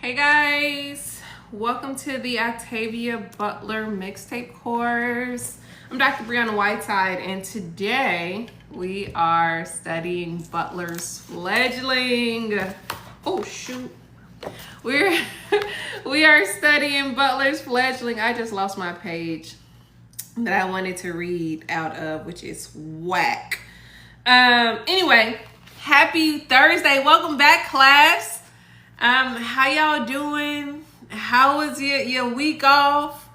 Hey guys, welcome to the Octavia Butler mixtape course. I'm Dr. Brianna Whiteside, and today we are studying Butler's Fledgling. Oh shoot, we're we are studying Butler's Fledgling. I just lost my page that I wanted to read out of, which is whack. Anyway, happy Thursday. Welcome back, class. How y'all doing? How was your week off?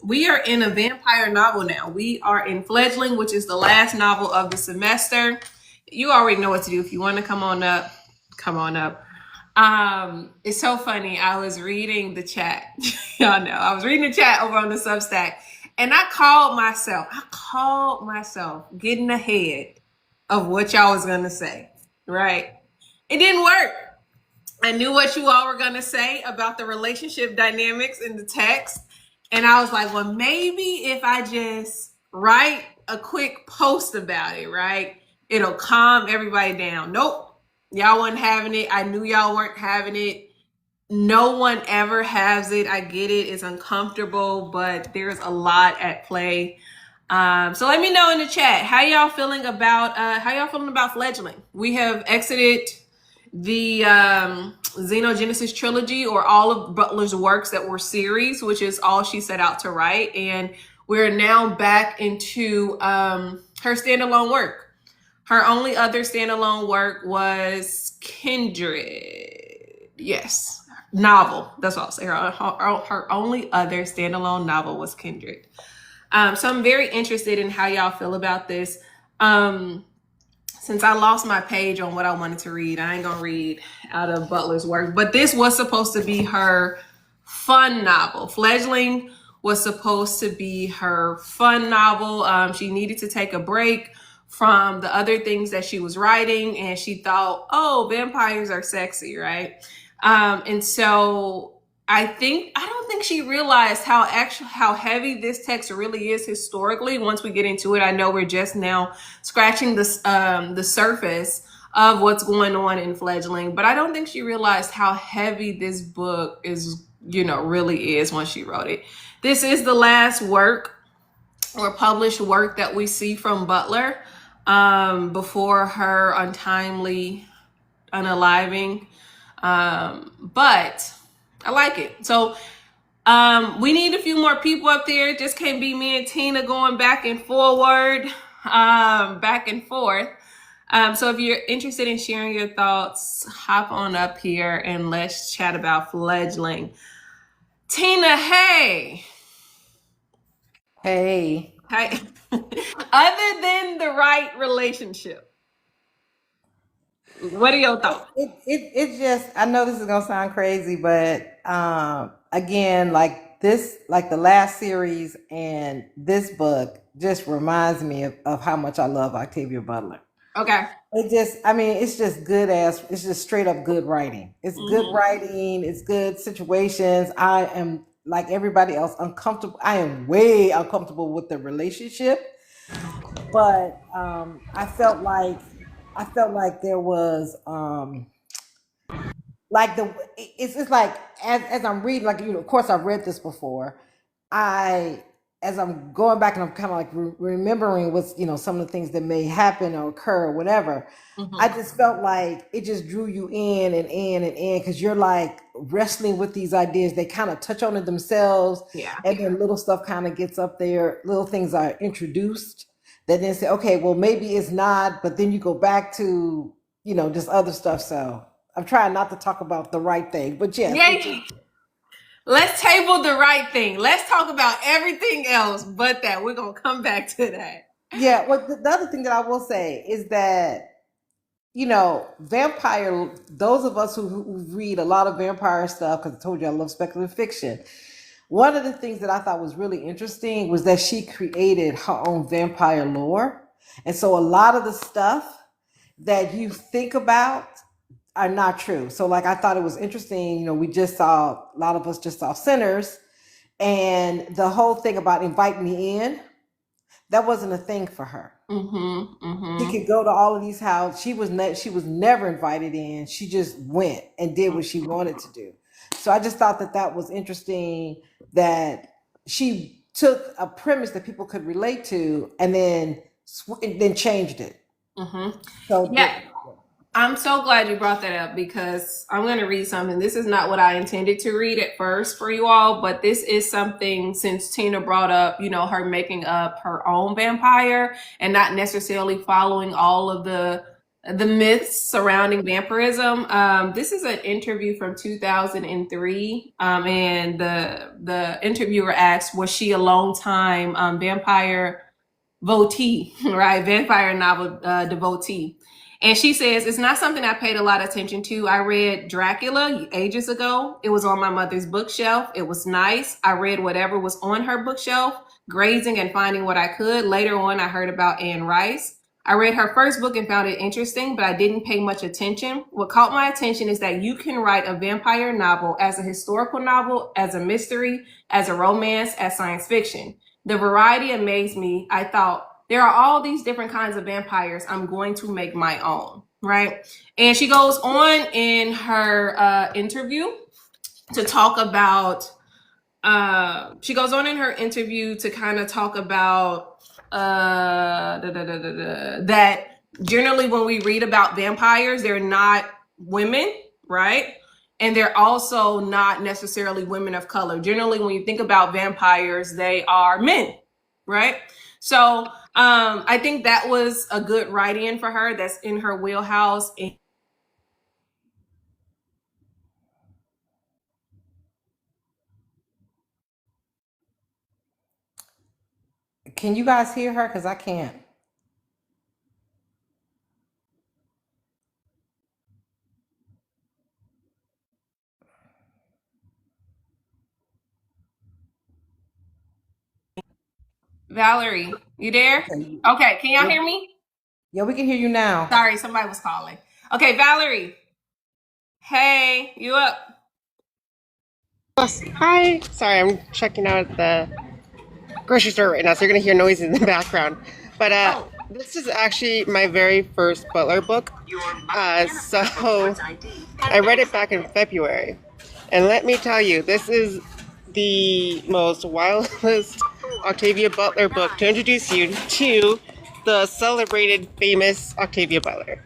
We are in a vampire novel now. We are in Fledgling, which is the last novel of the semester. You already know what to do. If you want to come on up, come on up. It's so funny. I was reading the chat. Y'all know. I was reading the chat over on the Substack, and I called myself getting ahead of what y'all was gonna say. Right? It didn't work. I knew what you all were going to say about the relationship dynamics in the text. And I was like, well, maybe if I just write a quick post about it, right? It'll calm everybody down. Nope. Y'all weren't having it. I knew y'all weren't having it. No one ever has it. I get it. It's uncomfortable, but there's a lot at play. So let me know in the chat how y'all feeling about Fledgling. We have exited the Xenogenesis trilogy, or all of Butler's works that were series, which is all she set out to write. And we're now back into her standalone work. Her only other standalone work was Kindred. Yes, novel. That's what I'll say. Her only other standalone novel was Kindred. So I'm very interested in how y'all feel about this. Since I lost my page on what I wanted to read, I ain't gonna read out of Butler's work, but this was supposed to be her fun novel. Fledgling was supposed to be her fun novel. She needed to take a break from the other things that she was writing, and she thought, oh, vampires are sexy, right? And so I don't think she realized how heavy this text really is historically. Once we get into it, I know we're just now scratching the surface of what's going on in Fledgling, but I don't think she realized how heavy this book is, really is once she wrote it. This is the last work or published work that we see from Butler before her untimely unaliving. But I like it. So we need a few more people up there. It just can't be me and Tina going back and forward, back and forth. So if you're interested in sharing your thoughts, hop on up here and let's chat about Fledgling. Tina, hey. Hey. Hi. Other than the right relationship, what are your thoughts? It just, I know this is gonna sound crazy, but again, like the last series and this book just reminds me of how much I love Octavia Butler. Okay. It's just it's just straight up good writing. It's good writing, it's good situations. I am like everybody else uncomfortable. I am way uncomfortable with the relationship, but I felt like there was like it's just like as I'm reading, like, of course I've read this before. I As I'm going back and I'm kind of like remembering what's, some of the things that may happen or occur or whatever. I just felt like it just drew you in and in and in, because you're like wrestling with these ideas. They kind of touch on it themselves. Yeah. And then little stuff kind of gets up there, little things are introduced that then say, okay, well, maybe it's not, but then you go back to, just other stuff. So I'm trying not to talk about the right thing, but yes. Yeah. Let's table the right thing. Let's talk about everything else but that. We're going to come back to that. Yeah. Well, the other thing that I will say is that, those of us who read a lot of vampire stuff, because I told you I love speculative fiction. One of the things that I thought was really interesting was that she created her own vampire lore. And so a lot of the stuff that you think about are not true. So like, I thought it was interesting, a lot of us just saw Sinners, and the whole thing about invite me in, that wasn't a thing for her. She could go to all of these houses. She was never invited in. She just went and did what she wanted to do. So I just thought that that was interesting that she took a premise that people could relate to and then changed it. So Yeah, I'm so glad you brought that up because I'm going to read something. This is not what I intended to read at first for you all, but this is something since Tina brought up, her making up her own vampire and not necessarily following all of the myths surrounding vampirism. This is an interview from 2003, and the interviewer asked, "Was she a long time vampire devotee, right? Vampire novel devotee?" And she says, "It's not something I paid a lot of attention to. I read Dracula ages ago. It was on my mother's bookshelf. It was nice. I read whatever was on her bookshelf, grazing and finding what I could. Later on, I heard about Anne Rice. I read her first book and found it interesting, but I didn't pay much attention. What caught my attention is that you can write a vampire novel as a historical novel, as a mystery, as a romance, as science fiction. The variety amazed me. I thought, there are all these different kinds of vampires. I'm going to make my own," right? And she goes on in her interview to talk about, kind of talk about that generally when we read about vampires, they're not women, right? And they're also not necessarily women of color. Generally, when you think about vampires, they are men, right? So I think that was a good write-in for her. That's in her wheelhouse. can you guys hear her? Because I can't. Valerie, you there? Okay. Okay, can y'all hear me? Yeah, we can hear you now. Sorry, somebody was calling. Okay, Valerie. Hey, you up? Hi. Sorry, I'm checking out at the grocery store right now, so you're gonna hear noises in the background. But this is actually my very first Butler book. So I read it back in February, and let me tell you, this is the most wildest Octavia Butler book to introduce you to the celebrated, famous Octavia Butler.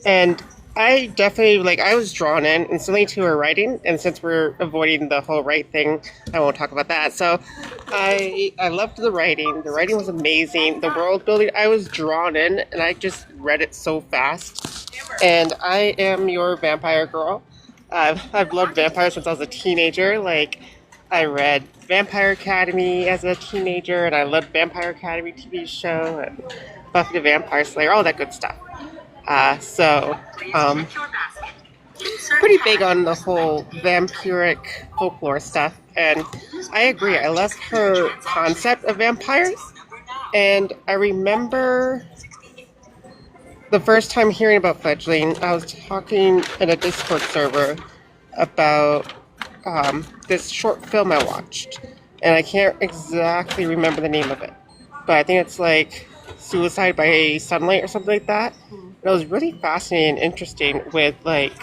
And I definitely, I was drawn in instantly to her writing, and since we're avoiding the whole right thing, I won't talk about that. So I loved the writing. The writing was amazing. The world building, I was drawn in, and I just read it so fast. And I am your vampire girl. I've loved vampires since I was a teenager. I read Vampire Academy as a teenager, and I loved Vampire Academy TV show, and Buffy the Vampire Slayer, all that good stuff. So, pretty big on the whole vampiric folklore stuff, and I agree. I love her concept of vampires, and I remember the first time hearing about Fledgling, I was talking in a Discord server about this short film I watched, and I can't exactly remember the name of it, but I think it's like Suicide by Sunlight or something like that. And it was really fascinating and interesting with it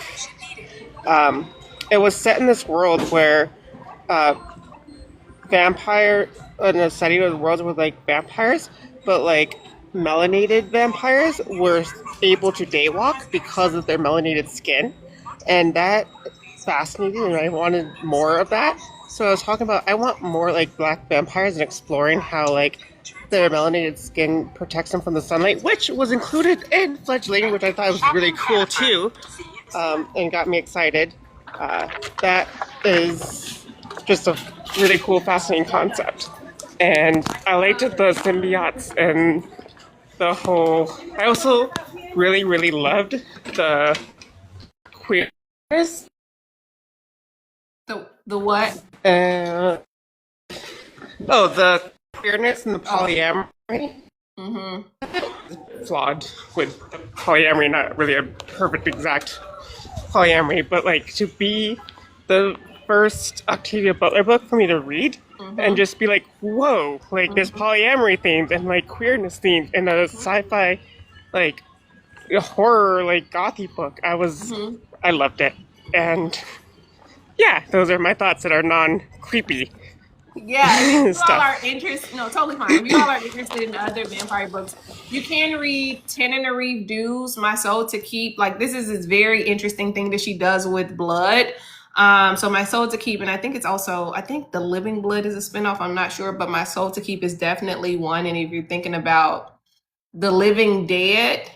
was set in this world where vampire in a setting of the world with vampires, but melanated vampires were able to daywalk because of their melanated skin, and that fascinating, and I wanted more of that. So I was talking about I want more black vampires and exploring how their melanated skin protects them from the sunlight, which was included in Fledgling, which I thought was really cool too, and got me excited. That is just a really cool, fascinating concept. And I liked the symbiotes and the whole. I also really, really loved the queerness. The what? The queerness and the polyamory. Mm-hmm. Flawed with polyamory, not really a perfect exact polyamory, but to be the first Octavia Butler book for me to read, and just be like, whoa, like there's polyamory themes and like queerness themes in a sci-fi, like a horror, like gothy book. I loved it. And yeah, those are my thoughts that are non-creepy Yeah, if you all stuff. are interested, no, totally fine. If you all are interested in other vampire books, you can read Tanner Reeve Dew's My Soul to Keep. Like, this is this very interesting thing that she does with blood. So My Soul to Keep, and I think it's also, I think The Living Blood is a spinoff. I'm not sure, but My Soul to Keep is definitely one. And if you're thinking about the living dead,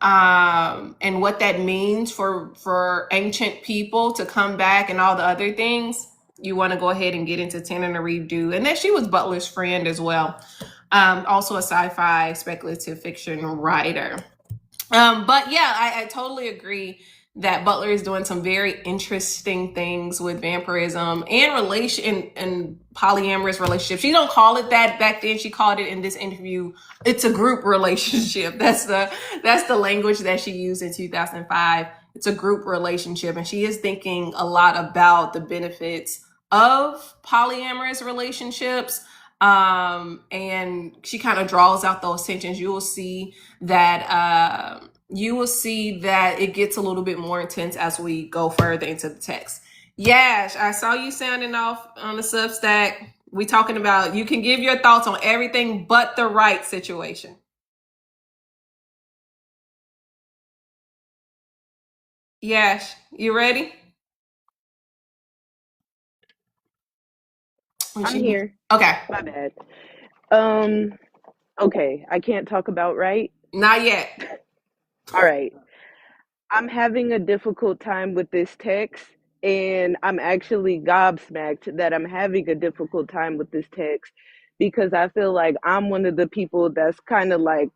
and what that means for ancient people to come back and all the other things, you want to go ahead and get into Tanner Reeve Dew. And then she was Butler's friend as well. Also a sci-fi speculative fiction writer. But yeah, I totally agree that Butler is doing some very interesting things with vampirism and relation and polyamorous relationships. She don't call it that back then. She called it in this interview, it's a group relationship. That's the language that she used in 2005. It's a group relationship, and she is thinking a lot about the benefits of polyamorous relationships. And she kind of draws out those tensions. You will see that it gets a little bit more intense as we go further into the text. Yash, I saw you sounding off on the Substack. We talking about, you can give your thoughts on everything but the right situation. Yash, you ready? I'm here. Okay. My bad. Okay, I can't talk about right. Not yet. All right. I'm having a difficult time with this text, and I'm actually gobsmacked that I'm having a difficult time with this text because I feel like I'm one of the people that's kind of like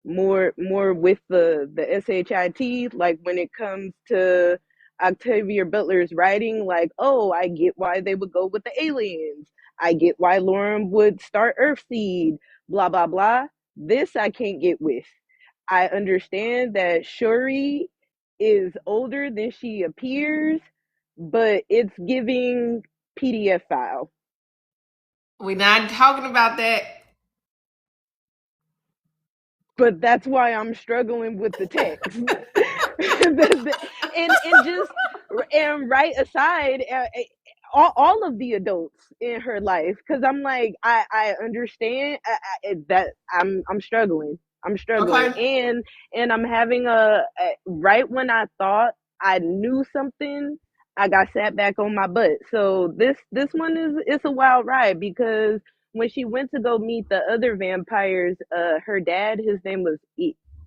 more with the shit, like when it comes to Octavia Butler's writing. Like, oh, I get why they would go with the aliens, I get why Lauren would start Earthseed, blah blah blah. This I can't get with. I understand that Shuri is older than she appears, but it's giving PDF file. We're not talking about that. But that's why I'm struggling with the text. and right aside, all of the adults in her life, because I'm like, I understand that I'm struggling. Okay. And I'm having a right when I thought I knew something, I got sat back on my butt. So this one is, it's a wild ride because when she went to go meet the other vampires, her dad, his name was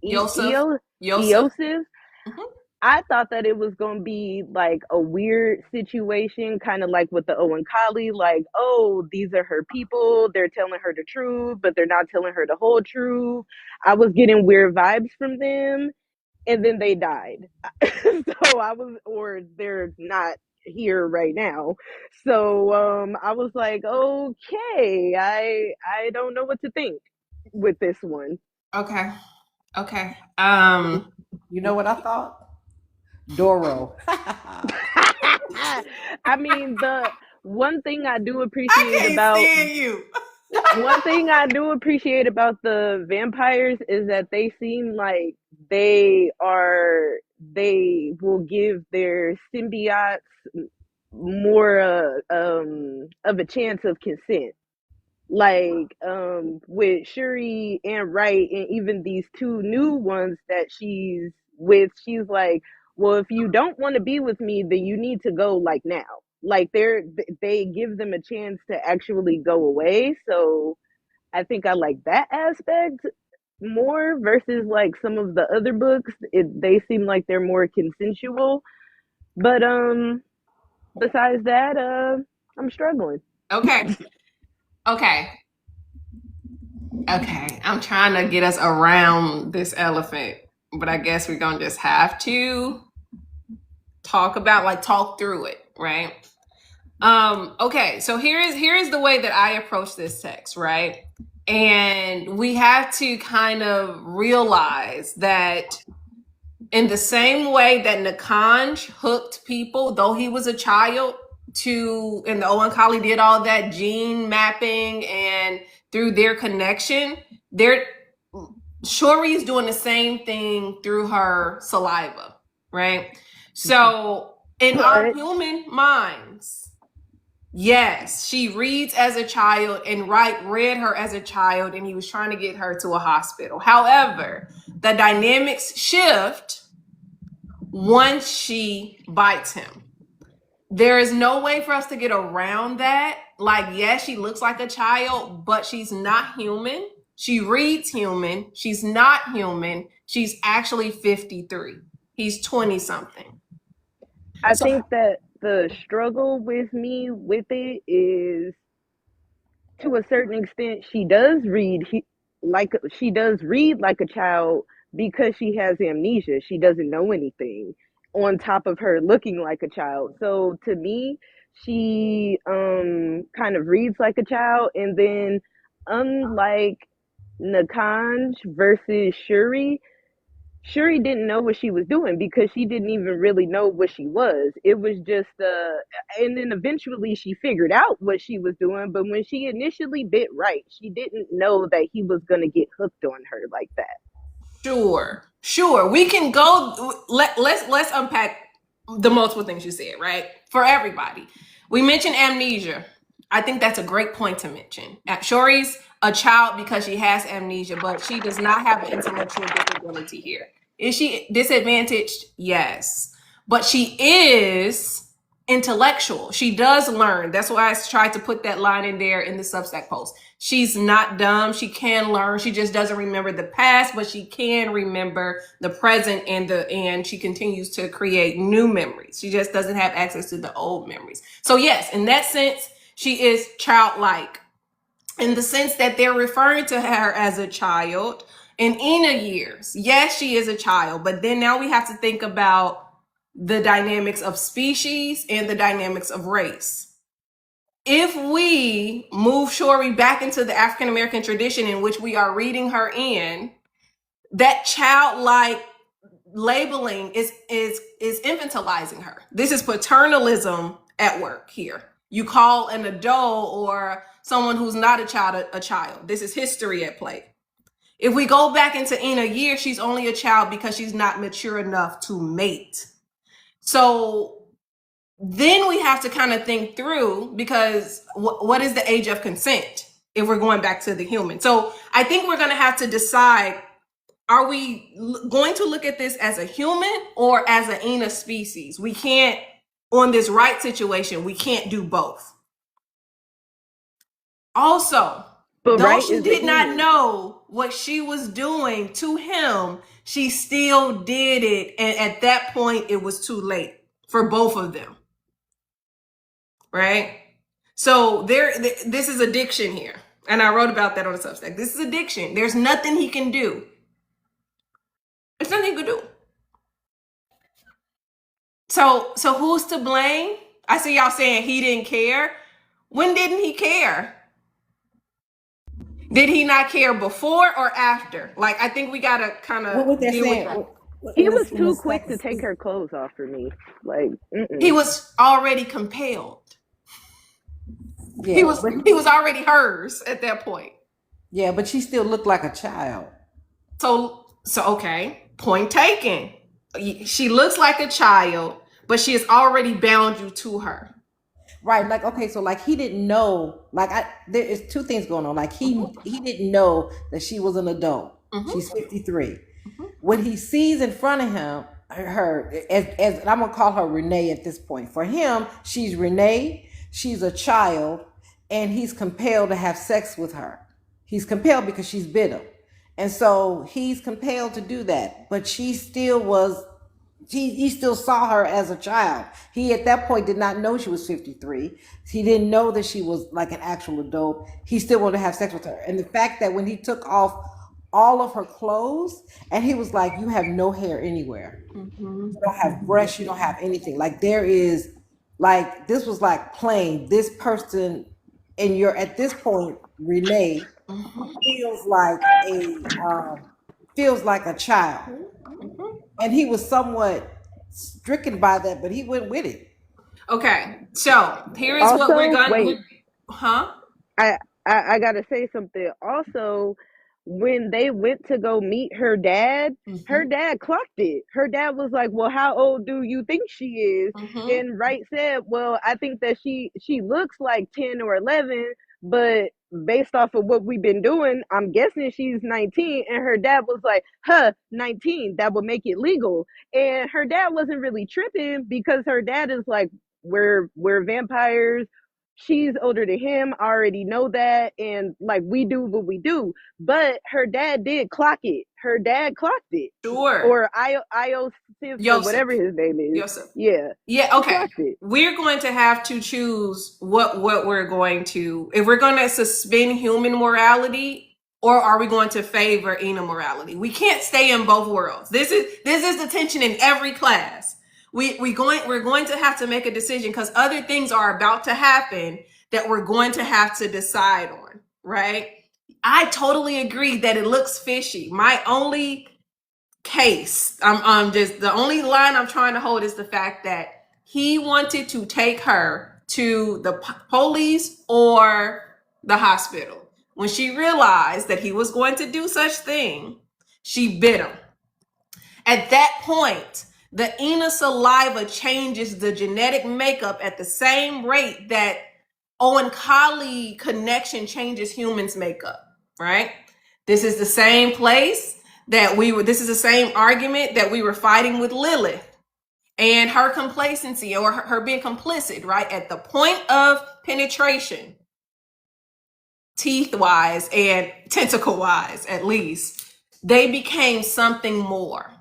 Yosef. Eosif. Mhm. I thought that it was going to be like a weird situation, kind of like with the Owen Collie, like, oh, these are her people. They're telling her the truth, but they're not telling her the whole truth. I was getting weird vibes from them. And then they died. So I was, or they're not here right now. So I was like, okay, I don't know what to think with this one. Okay. Okay. You know what I thought? Doro. I mean, the one thing I do I appreciate can't about stand you. one thing I do appreciate about the vampires is that they seem like they will give their symbiotes more of a chance of consent. Like with Shuri and Wright, and even these two new ones that she's with, she's like, well, if you don't want to be with me, then you need to go like now. Like they give them a chance to actually go away. So I think I like that aspect more versus like some of the other books. They seem like they're more consensual. But besides that, I'm struggling. Okay. Okay. Okay. I'm trying to get us around this elephant, but I guess we're going to just have to talk through it, right? Okay. So here is the way that I approach this text, right? And we have to kind of realize that in the same way that Nakanj hooked people, though he was a child, and the Oankali did all that gene mapping, and through their connection, they're Shori is doing the same thing through her saliva, right? So in our But human minds, yes, she reads as a child, and Wright read her as a child, and he was trying to get her to a hospital. However, the dynamics shift once she bites him. There is no way for us to get around that. Like, yes, she looks like a child, but she's not human. She reads human. She's not human. She's actually 53. He's 20 something. I So, think that the struggle with me with it is, to a certain extent, she does read like a child because she has amnesia. She doesn't know anything, on top of her looking like a child. So to me, she kind of reads like a child. And then, unlike Nakanj versus Shuri didn't know what she was doing, because she didn't even really know what she was. It was just and then eventually she figured out what she was doing, but when she initially bit Right, she didn't know that he was going to get hooked on her like that. sure. We can go. Let's unpack the multiple things you said, right? For everybody, we mentioned amnesia. I think that's a great point to mention. Shori's a child because she has amnesia, but she does not have an intellectual disability here. Is she disadvantaged? Yes, but she is intellectual. She does learn. That's why I tried to put that line in there in the Substack post. She's not dumb. She can learn. She just doesn't remember the past, but she can remember the present, and she continues to create new memories. She just doesn't have access to the old memories. So yes, in that sense, she is childlike. In the sense that they're referring to her as a child in Ina years. Yes, she is a child, but then now we have to think about the dynamics of species and the dynamics of race. If we move Shori back into the African American tradition in which we are reading her in, that childlike labeling is infantilizing her. This is paternalism at work here. You call an adult or someone who's not a child a child. This is history at play. If we go back into Ina year, she's only a child because she's not mature enough to mate. So then we have to kind of think through, because what is the age of consent if we're going back to the human? So I think we're going to have to decide, are we going to look at this as a human or as an Ina species? We can't, on this right situation, we can't do both. Also, But though Right she is a did not human. know what she was doing to him, she still did it. And at that point, it was too late for both of them. Right? So this is addiction here. And I wrote about that on the Substack. This is addiction. There's nothing he can do. There's nothing he can do. So who's to blame? I see y'all saying he didn't care. When didn't he care? Did he not care before or after? Like, I think we gotta kind What of was that deal with saying? that. He was In the too quick to second take season? her clothes off for me. Like, He mm-mm. was already compelled. Yeah, but He was already hers at that point. yeah, but she still looked like a child. So okay, point taken. She looks like a child, but she has already bound you to her. Right, like okay, so like he didn't know. Like there is two things going on. Like he didn't know that she was an adult. Mm-hmm, She's 53. mm-hmm, When he sees in front of him her as I'm gonna call her Renee at this point. For him, she's Renee. She's a child, and he's compelled to have sex with her. He's compelled because she's bitter, and so he's compelled to do that. But she still was he still saw her as a child. He at that point did not know she was 53. He didn't know that she was like an actual adult. He still wanted to have sex with her. And the fact that when he took off all of her clothes and he was like, you have no hair anywhere. mm-hmm, You don't have breasts, you don't have anything. Like there is like this was like plain. This person and you're at this point, Renee, mm-hmm, feels like a child. mm-hmm. And he was somewhat stricken by that, but he went with it. Okay, so here is what we're Also, gonna. wait, Huh? I, I gotta say something. Also, when they went to go meet her Mm-hmm. dad clocked it. Her dad was like, "Well, how old do you think she is?" Mm-hmm. And Wright said, "Well, I think that she looks like 10 or 11, but based off of what we've been doing, I'm guessing she's 19." And her dad was like, "Huh, 19? That would make it legal." And her dad wasn't really tripping because her dad is like, "We're vampires, she's older than him. I already know that. And like, we do what we do." But her dad did clock it. Her dad clocked it. Sure. Or Io Sif or whatever Joseph. his name is. Joseph. Yeah. Yeah, He okay. clocked it. We're going to have to choose what we're going to, if we're going to suspend human morality, or are we going to favor Ina morality? We can't stay in both worlds. This is the tension in every class. We're going to have to make a decision because other things are about to happen that we're going to have to decide on, right? I totally agree that it looks fishy. My only case, I'm just, the only line I'm trying to hold is the fact that he wanted to take her to the police or the hospital. When she realized that he was going to do such thing, she bit him. At that point, the Ina saliva changes the genetic makeup at the same rate that Owen-Kali connection changes humans' makeup, right? This is the same place that this is the same argument that we were fighting with Lilith and her complacency, or her being complicit, right? At the point of penetration, teeth wise and tentacle wise, at least, they became something more.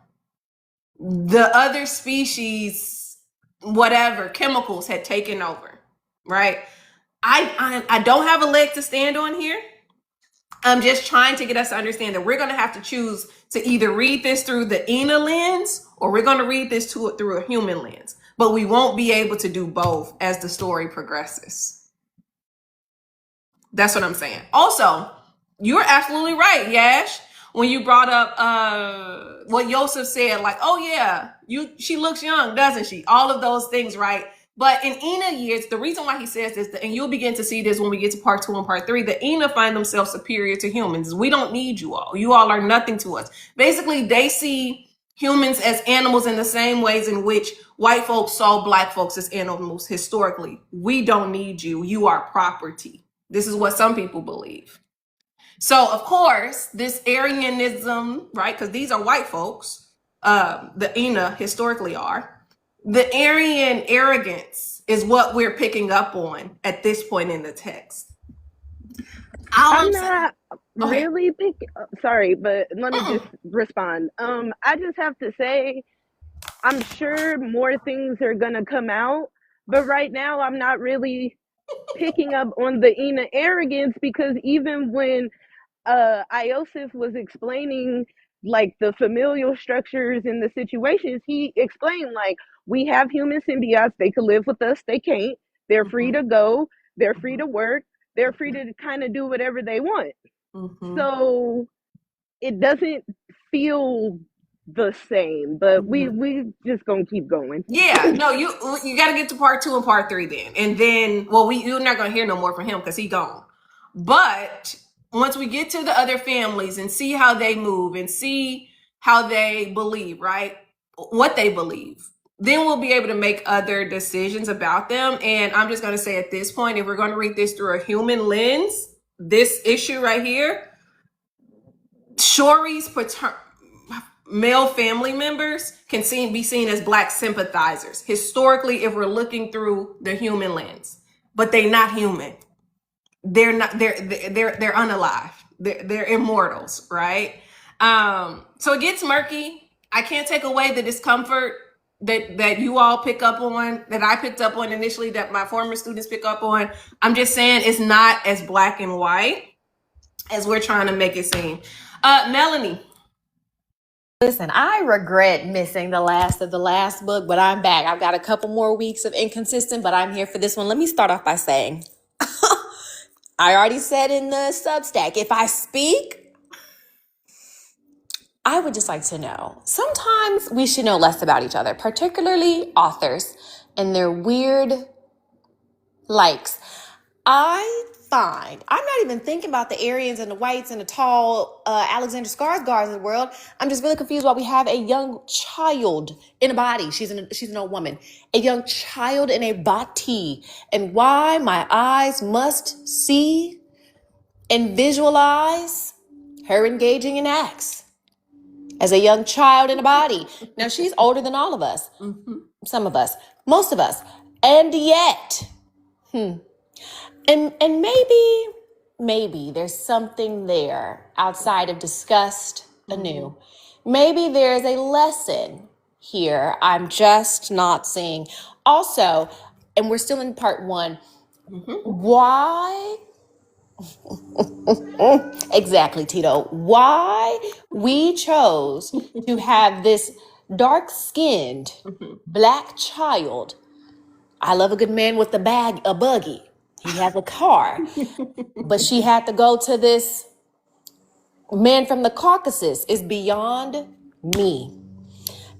The other species, whatever, chemicals had taken over, right? I don't have a leg to stand on here. I'm just trying to get us to understand that we're going to have to choose to either read this through the Ina lens, or we're going to read this through a human lens. But we won't be able to do both as the story progresses. That's what I'm saying. Also, you're absolutely right, Yash, when you brought up what Yosef said, like, oh yeah, she looks young, doesn't she? All of those things, right? But in Ina years, the reason why he says this, and you'll begin to see this when we get to part 2 and part 3, the Ina find themselves superior to humans. We don't need you all. You all are nothing to us. Basically, they see humans as animals in the same ways in which white folks saw black folks as animals historically. We don't need you. You are property. This is what some people believe. So, of course, this Aryanism, right? Because these are white folks, the Ina historically are. The Aryan arrogance is what we're picking up on at this point in the text. I'm not Go ahead. really sorry, but let me just Mm-mm. respond. I just have to say, I'm sure more things are gonna come out, but right now I'm not really picking up on the Ina arrogance, because even when Iosif was explaining like the familial structures and the situations, he explained like, we have human symbiotes, they could live with us, they can't. They're free to go, they're free to work, they're free to kind of do whatever they want. Mm-hmm. So it doesn't feel the same, but we just gonna keep going. Yeah, no, you got to get to part 2 and part 3 then, and then, well, you're not gonna hear no more from him because he gone. But once we get to the other families and see how they move and see how they believe, right, what they believe, then we'll be able to make other decisions about them. And I'm just gonna say at this point, if we're gonna read this through a human lens, this issue right here, Shori's male family members can be seen as black sympathizers historically if we're looking through the human lens, but they're not human. They're not, they're unalive. They're immortals, right? So it gets murky. I can't take away the discomfort that you all pick up on, that I picked up on initially, that my former students pick up on. I'm just saying it's not as black and white as we're trying to make it seem. Melanie. Listen, I regret missing the last of the last book, but I'm back. I've got a couple more weeks of inconsistent, but I'm here for this one. Let me start off by saying, I already said in the Substack, if I speak, I would just like to know, sometimes we should know less about each other, particularly authors, and their weird likes. I find I'm not even thinking about the Aryans and the whites and the tall Alexander Skarsgårds of the world. I'm just really confused why we have a young child in a body. She's an old woman, a young child in a body, and why my eyes must see and visualize her engaging in acts as a young child in a body. Now she's older than all of us, some of us, most of us, and yet. And maybe there's something there outside of disgust anew. Maybe there's a lesson here I'm just not seeing. Also, and we're still in part one, why? Exactly, Tito. Why we chose to have this dark-skinned black child. I love a good man with a buggy. He has a car. But she had to go to this man from the Caucasus is beyond me.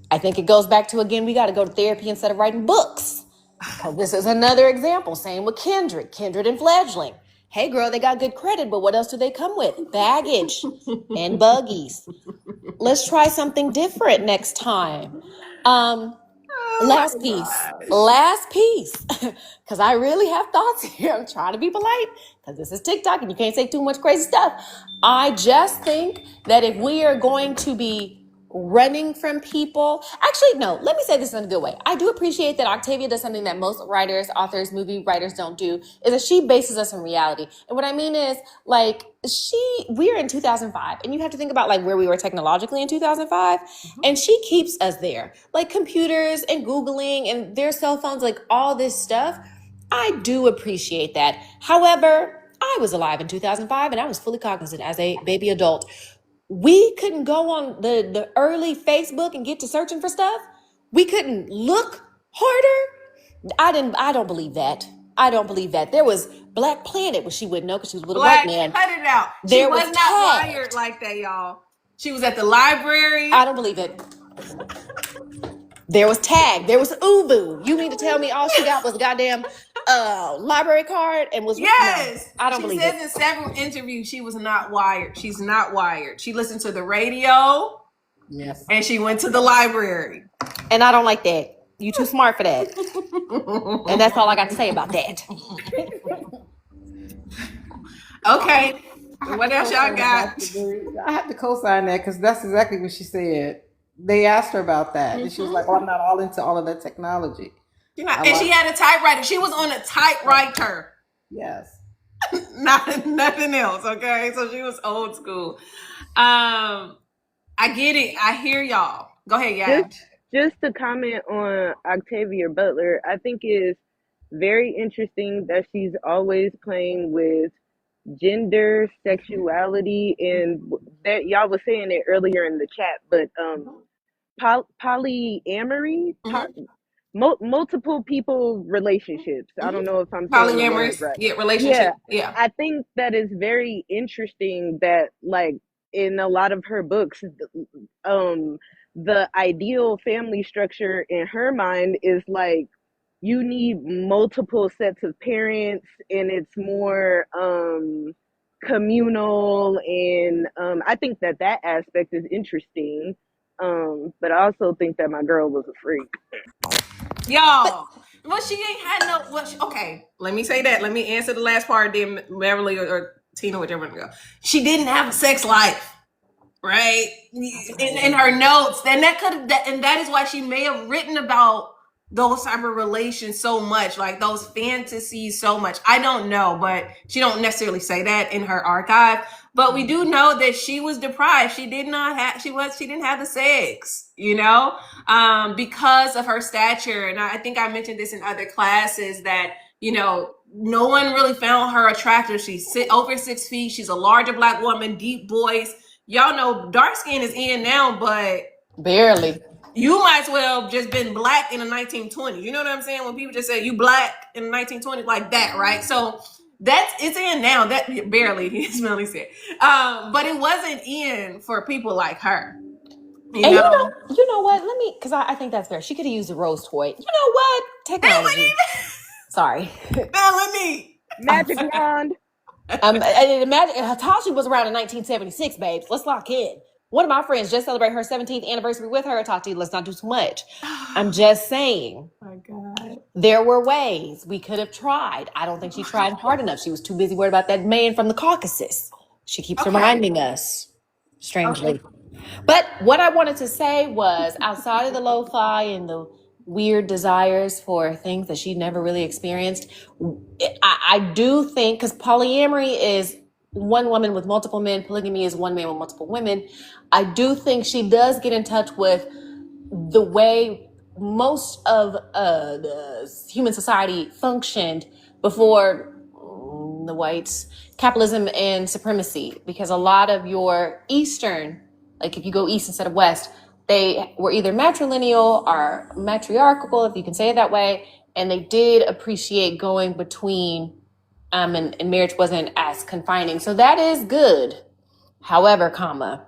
I think it goes back to, again, we got to go to therapy instead of writing books. This is another example. Same with Kindred and Fledgling. Hey, girl, they got good credit, but what else do they come with? Baggage and buggies. Let's try something different next time. Last piece, because I really have thoughts here. I'm trying to be polite because this is TikTok and you can't say too much crazy stuff. I just think that if we are going to be running from people, actually, no, let me say this in a good way. I do appreciate that Octavia does something that most writers, authors, movie writers don't do, is that she bases us in reality. And what I mean is, like, we're in 2005, and you have to think about like where we were technologically in 2005, and she keeps us there. Like computers and Googling and their cell phones, like all this stuff. I do appreciate that. However, I was alive in 2005 and I was fully cognizant as a baby adult. We couldn't go on the early Facebook and get to searching for stuff. We couldn't look harder. I don't believe that. I don't believe that. There was Black Planet, but she wouldn't know because she was with a white man. Cut it out. There she was was not Tagged. wired like that, y'all. She was at the library. I don't believe it. There was Tagged. There was Ubu. You mean to tell me all she got was a goddamn library card and was Yes. No, I don't believe it. She says in several interviews she was not wired. She's not wired. She listened to the radio. Yes. And she went to the library. And I don't like that. You too smart for that. And that's all I got to say about that. Okay. What else y'all got? I have to co-sign that because that's exactly what she said. They asked her about that, and she was like, "Oh, I'm not all into all of that technology." She had a typewriter. She was on a typewriter. Yes. Nothing else. Okay, so she was old school. I get it. I hear y'all. Go ahead, yeah. Just to comment on Octavia Butler, I think is very interesting that she's always playing with gender, sexuality, and that y'all was saying it earlier in the chat, but polyamory, multiple people relationships. I don't know if I'm saying polyamorous, right. Yeah, relationship. Yeah. I think that is very interesting that like in a lot of her books, the ideal family structure in her mind is like you need multiple sets of parents and it's more communal, and I think that aspect is interesting, but I also think that my girl was a freak. Y'all, well, she ain't had no. Okay, let me say that. Let me answer the last part. Then Beverly or Tina, whichever one to go. She didn't have a sex life, right? In her notes, and that is why she may have written about those type of relations so much, like those fantasies so much. I don't know, but she don't necessarily say that in her archive. But we do know that she was deprived. She didn't have the sex, because of her stature. And I think I mentioned this in other classes that, no one really found her attractive. She's over 6 feet. She's a larger Black woman, deep voice. Y'all know dark skin is in now, but barely. You might as well just been Black in the 1920s. You know what I'm saying? When people just say you Black in the 1920s, like that, right? So it's in now. That barely, as Melanie said. But it wasn't in for people like her. You know what? Let me, because I think that's fair. She could have used a rose toy. You know what? technology. Sorry. Melanie. Magic wand. Imagine Hitachi was around in 1976, babes. Let's lock in. One of my friends just celebrated her 17th anniversary with her Hitachi. Let's not do too much. I'm just saying. Oh my God. There were ways we could have tried. I don't think she tried hard enough. She was too busy worried about that man from the Caucasus. She keeps reminding us, strangely. Okay. But what I wanted to say was, outside of the lo-fi and the weird desires for things that she never really experienced, I do think, because polyamory is one woman with multiple men, polygamy is one man with multiple women, I do think she does get in touch with the way most of the human society functioned before the whites, capitalism and supremacy, because a lot of your Eastern, like if you go East instead of West, they were either matrilineal or matriarchal, if you can say it that way, and they did appreciate going between, and marriage wasn't as confining. So that is good. However, I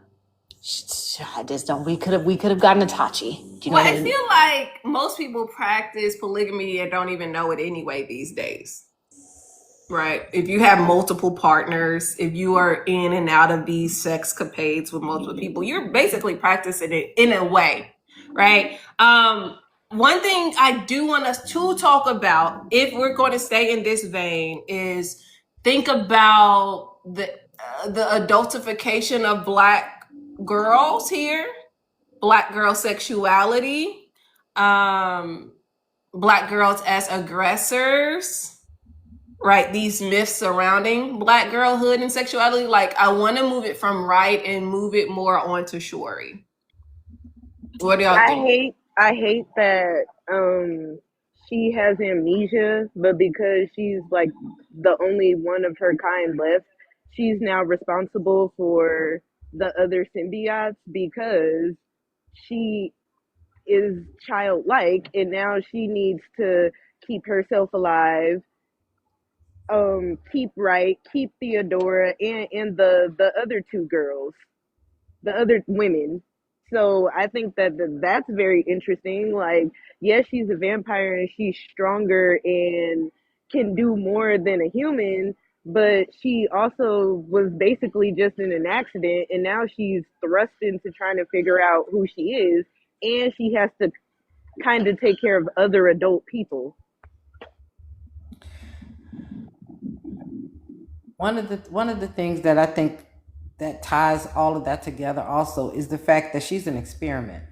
just don't. We could have gotten a Tachi. Do you know Well, what I feel like most people practice polygamy and don't even know it anyway these days. Right. If you have multiple partners, if you are in and out of these sexcapades with multiple people, you're basically practicing it in a way. Right. One thing I do want us to talk about, if we're going to stay in this vein, is think about the adultification of Black girls here, Black girl sexuality, Black girls as aggressors, right? These myths surrounding Black girlhood and sexuality. Like, I want to move it from right and move it more onto Shori. What do y'all think? I hate that she has amnesia, but because she's like the only one of her kind left, she's now responsible for the other symbiotes because she is childlike and now she needs to keep herself alive, keep right, keep Theodora and the other two girls, the other women. So I think that that's very interesting. Like, yes, she's a vampire and she's stronger and can do more than a human, but she also was basically just in an accident, and now she's thrust into trying to figure out who she is, and she has to kind of take care of other adult people. One of the things that I think that ties all of that together also is the fact that she's an experiment.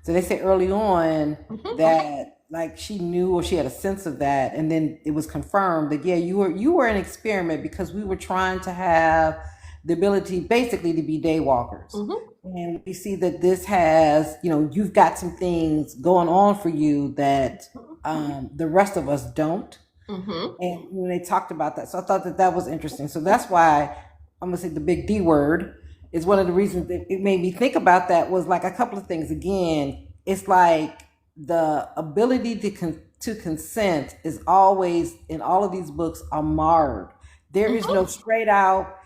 So they say early on that like she knew or she had a sense of that, and then it was confirmed that yeah, you were an experiment because we were trying to have the ability basically to be daywalkers. And we see that this has, you've got some things going on for you that the rest of us don't. And when they talked about that, so I thought that that was interesting. So that's why I'm gonna say the big D word is one of the reasons that it made me think about that was like a couple of things. Again, it's like the ability to consent is always in all of these books are marred. There is no straight out.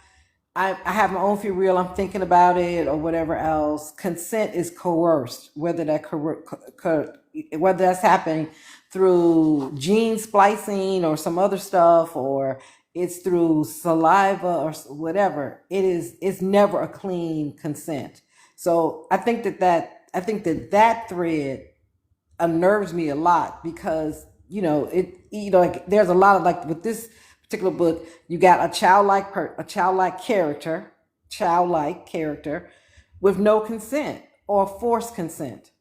I have my own free will. I'm thinking about it or whatever else. Consent is coerced, whether that's happening through gene splicing or some other stuff, or it's through saliva or whatever. It's never a clean consent. So I think that thread unnerves me a lot because like there's a lot of like with this particular book, you got a childlike character with no consent or forced consent,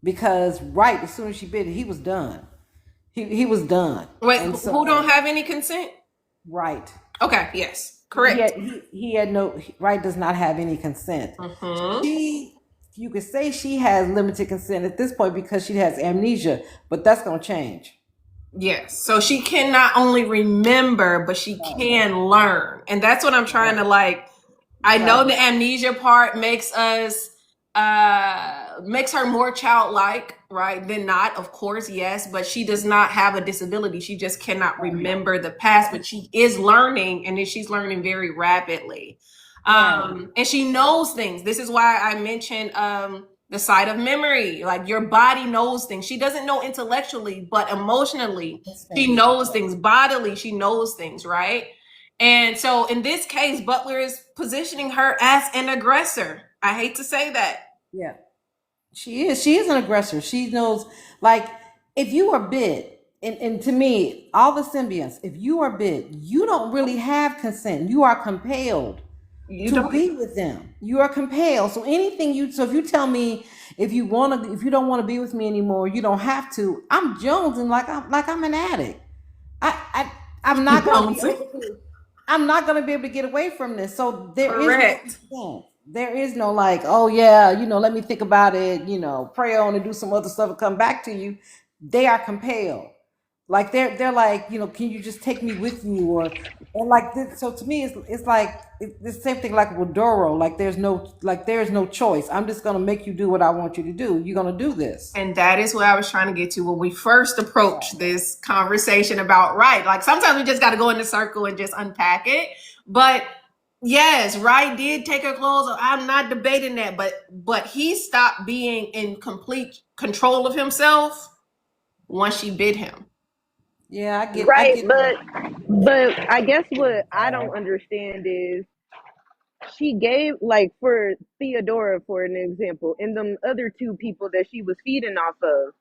because right as soon as she bit it, he was done. He was done. Wait, who don't have any consent? Right. Okay. Yes. Correct. He had no right. Does not have any consent. You could say she has limited consent at this point because she has amnesia, but that's going to change. Yes. So she can not only remember, but she can learn. And that's what I'm trying to like. I know the amnesia part makes us, makes her more childlike, right? Than not, of course, yes. But she does not have a disability. She just cannot remember the past, but she is learning, and then she's learning very rapidly. And she knows things. This is why I mentioned the side of memory. Like your body knows things. She doesn't know intellectually, but emotionally, she knows things. Bodily, she knows things, right? And so in this case, Butler is positioning her as an aggressor. I hate to say that. Yeah. She is. She is an aggressor. She knows, like, if you are bit, and to me, all the symbionts, if you are bit, you don't really have consent. You are compelled to be with them. You are compelled. So anything you, so if you tell me if you want to, if you don't want to be with me anymore, you don't have to. I'm jonesing like I'm an addict. I'm not gonna be able to. I'm not gonna be able to get away from this. So there is no Correct. consent. There is no like, oh yeah, let me think about it, pray on and do some other stuff and come back to you. They are compelled. Like they're like, can you just take me with you, or like this. So to me, it's like the same thing like with Doro. Like there's no choice. I'm just gonna make you do what I want you to do. You're gonna do this. And that is what I was trying to get to when we first approached this conversation about right. Like sometimes we just got to go in the circle and just unpack it. But yes, Wright did take her clothes. I'm not debating that, but he stopped being in complete control of himself once she bit him. Yeah, I get Right, that. but I guess what I don't understand is she gave, like, for Theodora, for an example, and them other two people that she was feeding off of,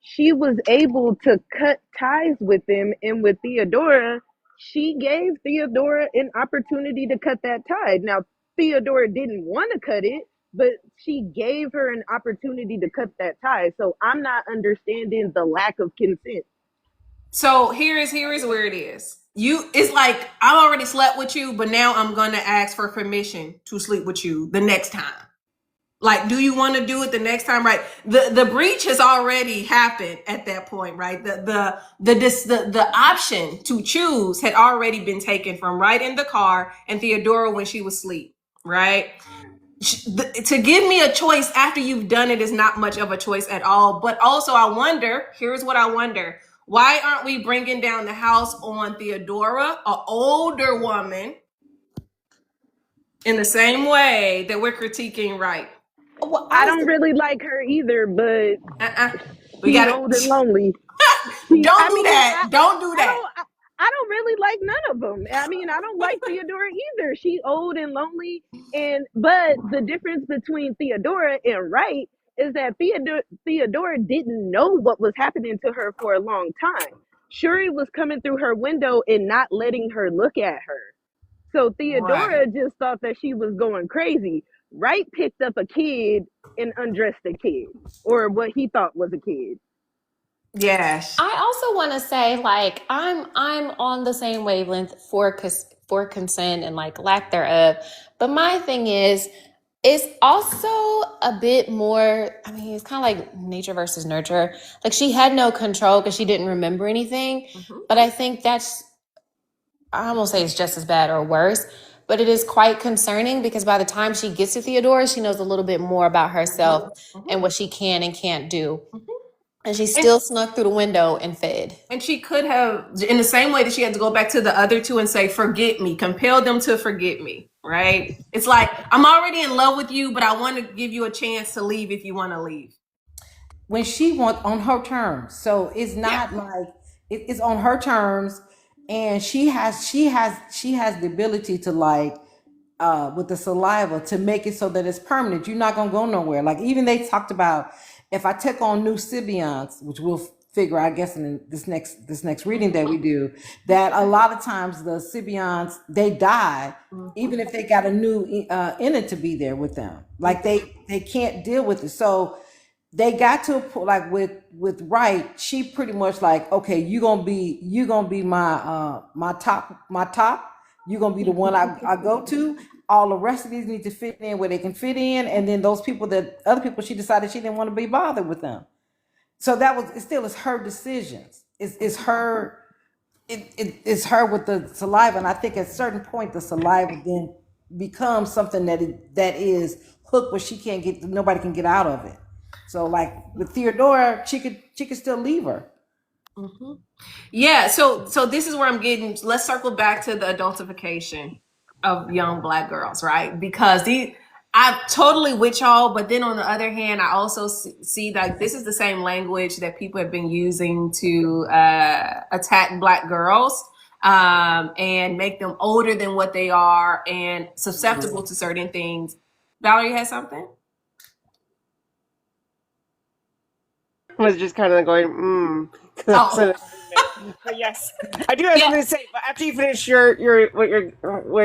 she was able to cut ties with them. And with Theodora, she gave Theodora an opportunity to cut that tie. Now, Theodora didn't want to cut it, but she gave her an opportunity to cut that tie. So I'm not understanding the lack of consent. So here is where it is. It's like I already slept with you, but now I'm gonna ask for permission to sleep with you the next time. Like, do you want to do it the next time? Right. The breach has already happened at that point, right? The option to choose had already been taken from Wright in the car and Theodora when she was asleep, right? To give me a choice after you've done it is not much of a choice at all. But also, I wonder, here's what I wonder. Why aren't we bringing down the house on Theodora, an older woman, in the same way that we're critiquing Wright? Well, I don't really like her either, but We she's got old and to lonely. don't do that. Don't do that. I don't really like none of them. I mean, I don't like Theodora either. She's old and lonely, but the difference between Theodora and Wright is that Theodora didn't know what was happening to her for a long time. Shuri was coming through her window and not letting her look at her. So Theodora just thought that she was going crazy. Wright picked up a kid and undressed a kid, or what he thought was a kid. Yes. I also want to say, like, I'm on the same wavelength for consent and like lack thereof. But my thing is, it's also a bit more. I mean, it's kind of like nature versus nurture. Like she had no control because she didn't remember anything. Mm-hmm. But I think I almost say it's just as bad or worse. But it is quite concerning because by the time she gets to Theodora, she knows a little bit more about herself and what she can and can't do. And she still snuck through the window and fed. And she could have, in the same way that she had to go back to the other two and say, forget me, compel them to forget me, right? It's like, I'm already in love with you, but I want to give you a chance to leave if you want to leave. When she wants on her terms. So it's not like it's on her terms, and she has the ability to like with the saliva to make it so that it's permanent. You're not gonna go nowhere. Like even they talked about if I take on new symbionts, which we'll figure, I guess, in this next reading that we do, that a lot of times the symbionts they die, even if they got a new innate to be there with them. Like they can't deal with it. So they got to a point like with Wright, she pretty much like, okay, you're gonna be my top. You're gonna be the one I go to. All the rest of these need to fit in where they can fit in, and then those people other people, she decided she didn't want to be bothered with them. So it still is her decisions. It's her. It's her with the saliva, and I think at a certain point the saliva then becomes something that is hooked where nobody can get out of it. So like with Theodora, she could still leave her. Mm-hmm. Yeah. So this is where I'm getting. Let's circle back to the adultification of young Black girls, right? Because I'm totally with y'all, but then on the other hand, I also see like this is the same language that people have been using to attack Black girls and make them older than what they are and susceptible to certain things. Valerie has something? Was just kind of going, Oh. But yes, I do have something to say. But after you finish where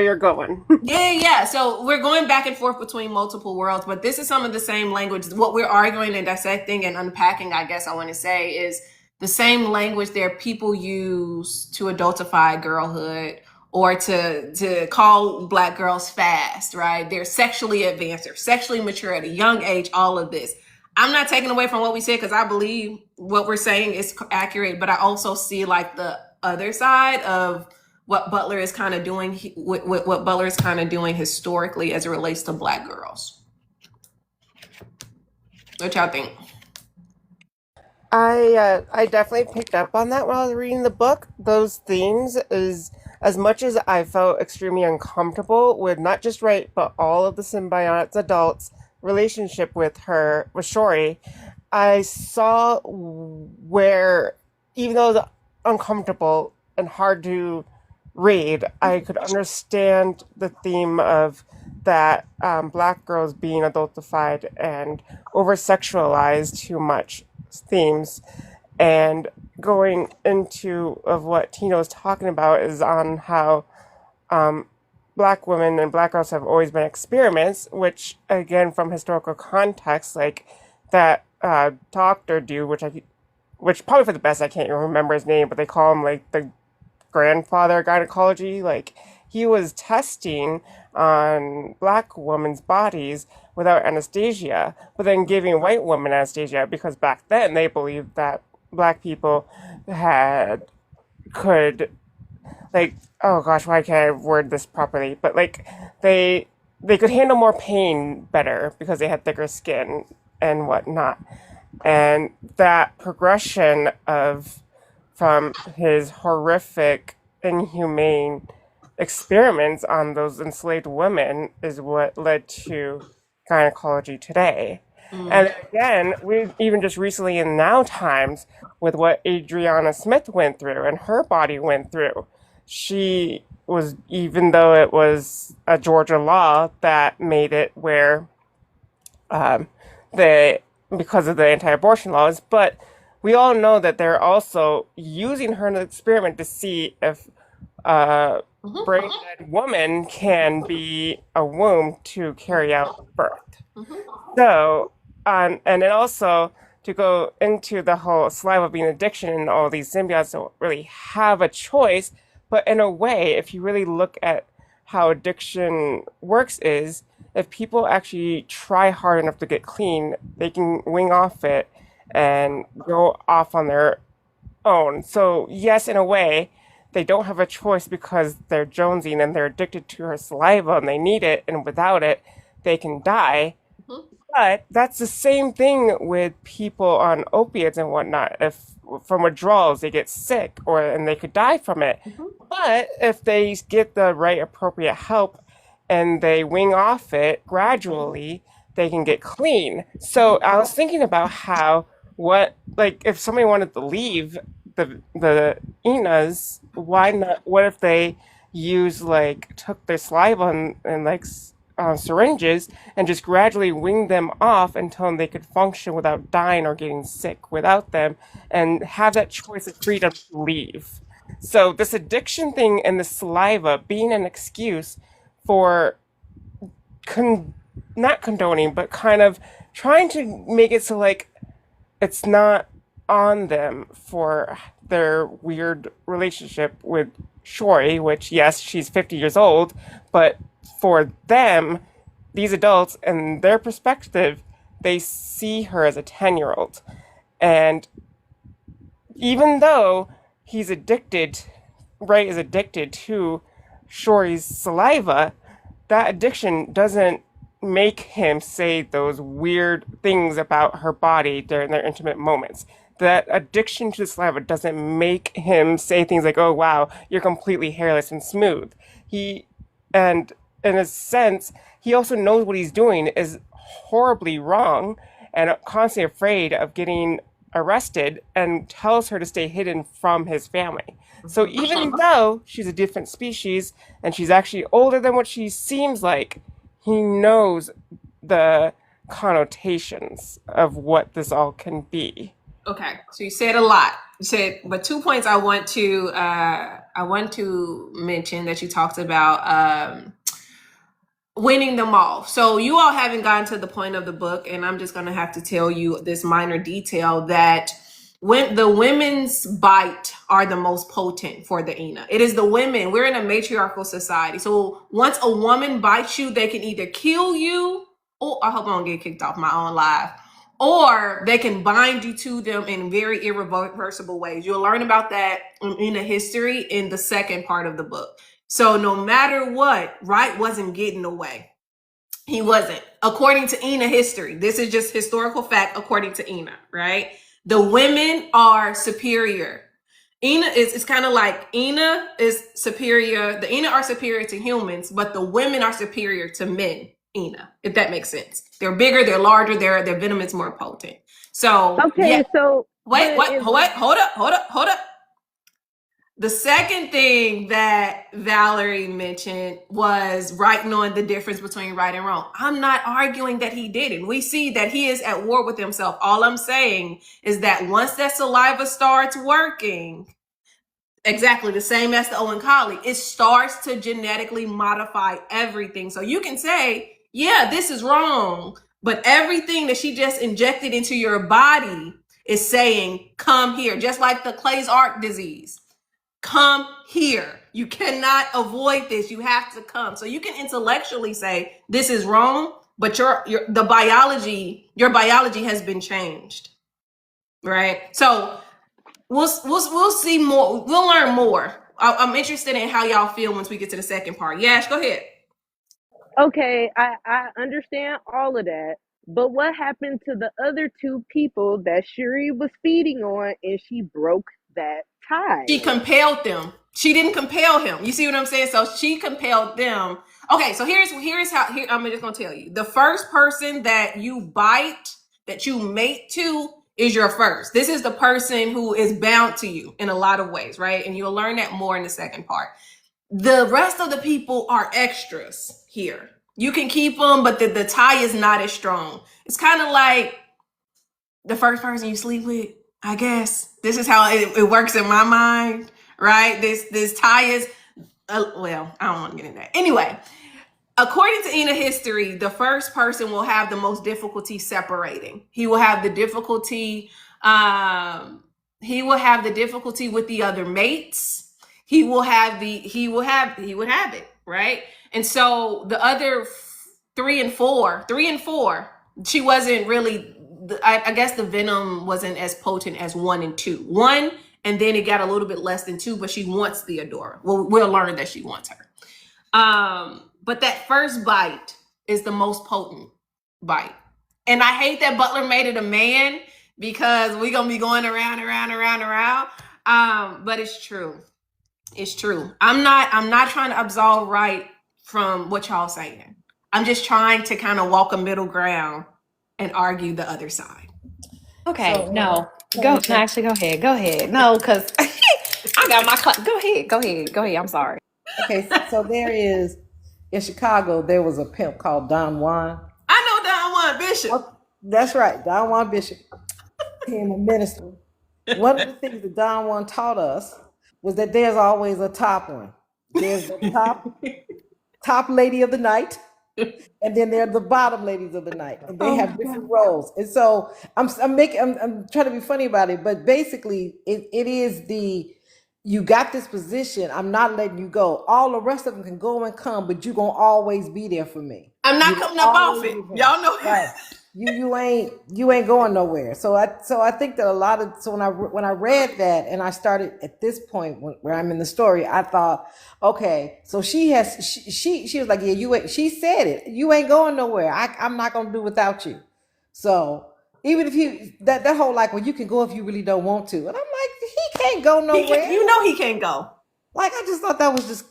you're going. Yeah. So we're going back and forth between multiple worlds, but this is some of the same language. What we're arguing and dissecting and unpacking, I guess I want to say, is the same language that people use to adultify girlhood or to call Black girls fast, right? They're sexually advanced, they're sexually mature at a young age, all of this. I'm not taking away from what we said because I believe what we're saying is accurate, but I also see like the other side of what Butler is kind of doing, what Butler is kind of doing historically as it relates to Black girls. What y'all think? I definitely picked up on that while I was reading the book. Those themes is as much as I felt extremely uncomfortable with not just Wright but all of the symbiotes adults relationship with Shori, I saw where even though it's uncomfortable and hard to read, I could understand the theme of that Black girls being adultified and over sexualized too much themes, and going into of what Tino was talking about is on how Black women and Black girls have always been experiments, which again from historical context, like that doctor dude, which probably for the best, I can't even remember his name, but they call him like the grandfather of gynecology. Like he was testing on Black women's bodies without anesthesia, but then giving white women anesthesia because back then they believed that Black people could like, oh gosh, why can't I word this properly? But like they could handle more pain better because they had thicker skin and whatnot. And that progression of from his horrific, inhumane experiments on those enslaved women is what led to gynecology today. And again, we even just recently in now times with what Adriana Smith went through and her body went through. She was, even though it was a Georgia law that made it where the because of the anti-abortion laws, but we all know that they're also using her in an experiment to see if a brain-dead woman can be a womb to carry out birth. So, and then also to go into the whole saliva being addiction and all these symbiotes don't really have a choice, but in a way, if you really look at how addiction works is, if people actually try hard enough to get clean, they can wing off it and go off on their own. So yes, in a way, they don't have a choice because they're jonesing and they're addicted to her saliva and they need it, and without it, they can die. But that's the same thing with people on opiates and whatnot. If from withdrawals they get sick and they could die from it. But if they get the right appropriate help and they wing off it gradually, they can get clean. So I was thinking about how like if somebody wanted to leave the Inas, why not? What if they took their saliva and syringes and just gradually wing them off until they could function without dying or getting sick without them and have that choice of freedom to leave. So this addiction thing and the saliva being an excuse for not condoning, but kind of trying to make it so like it's not on them for their weird relationship with Shori, which yes, she's 50 years old, but for them, these adults and their perspective, they see her as a 10-year-old. And even though Wright is addicted to Shori's saliva, that addiction doesn't make him say those weird things about her body during their intimate moments. That addiction to the saliva doesn't make him say things like, oh wow, you're completely hairless and smooth. And in a sense, he also knows what he's doing is horribly wrong and constantly afraid of getting arrested, and tells her to stay hidden from his family. So even though she's a different species and she's actually older than what she seems like, he knows the connotations of what this all can be. Okay, so you said a lot. You said, but 2 points I want to mention that you talked about winning them all. So you all haven't gotten to the point of the book, and I'm just gonna have to tell you this minor detail that when the women's bite are the most potent for the Ina. It is the women. We're in a matriarchal society. So once a woman bites you, they can either kill you, or I hope I don't get kicked off my own live, or they can bind you to them in very irreversible ways. You'll learn about that in the history in the second part of the book. So no matter what, Wright wasn't getting away. He wasn't. According to Ina history, this is just historical fact according to Ina, right? The women are superior. Ina is, it's kind of like Ina is superior. The Ina are superior to humans, but the women are superior to men. Ina, if that makes sense. They're bigger, they're larger, their venom is more potent. So Okay, yeah. so Wait, hold up. The second thing that Valerie mentioned was Wright knowing the difference between right and wrong. I'm not arguing that he didn't. We see that he is at war with himself. All I'm saying is that once that saliva starts working, exactly the same as the Owen collie, it starts to genetically modify everything. So you can say, yeah, this is wrong, but everything that she just injected into your body is saying, come here, just like the Clay's Ark disease. Come here. You cannot avoid this. You have to come. So you can intellectually say this is wrong, but your biology has been changed, right? So we'll see more. We'll learn more. I'm interested in how y'all feel once we get to the second part. Yash, go ahead. okay, I understand all of that. But what happened to the other two people that Shuri was feeding on and she broke that tie? She compelled them. She didn't compel him. You see what I'm saying? So she compelled them. Okay, so here's how I'm just gonna tell you. The first person that you bite, that you mate to, is your first. This is the person who is bound to you in a lot of ways, right? And you'll learn that more in the second part. The rest of the people are extras here. You can keep them, but the tie is not as strong. It's kind of like the first person you sleep with, I guess. This is how it works in my mind, right? This tie is, well, I don't want to get into that. Anyway, according to Ina history, the first person will have the most difficulty separating. He will have the difficulty. He will have the difficulty with the other mates. He would have it, right? And so the other three and four, she wasn't really. I guess the venom wasn't as potent as 1 and 2. 1, and then it got a little bit less than 2, but she wants Theodora. Well, we'll learn that she wants her. But that first bite is the most potent bite. And I hate that Butler made it a man, because we're gonna be going around. But it's true. It's true. I'm not trying to absolve Wright from what y'all saying. I'm just trying to kind of walk a middle ground and argue the other side. Okay, so, no. Go ahead. No, because I got my Go ahead. I'm sorry. Okay, so there is, in Chicago, there was a pimp called Don Juan. I know Don Juan Bishop. Oh, that's right, Don Juan Bishop. Became a minister. One of the things that Don Juan taught us was that there's always a top one. There's the top lady of the night. And then there are the bottom ladies of the night, and they have different roles. And so I'm trying to be funny about it, but basically it is you got this position. I'm not letting you go. All the rest of them can go and come, but you're gonna always be there for me. I'm not coming up off it. Y'all know right. You ain't going nowhere. So I think that when I read that and I started at this point where I'm in the story, I thought, okay, so she was like, yeah, she said it. You ain't going nowhere. I'm not gonna do without you. So even if that whole like, well, you can go if you really don't want to, and I'm like, he can't go nowhere. You know he can't go. Like I just thought that was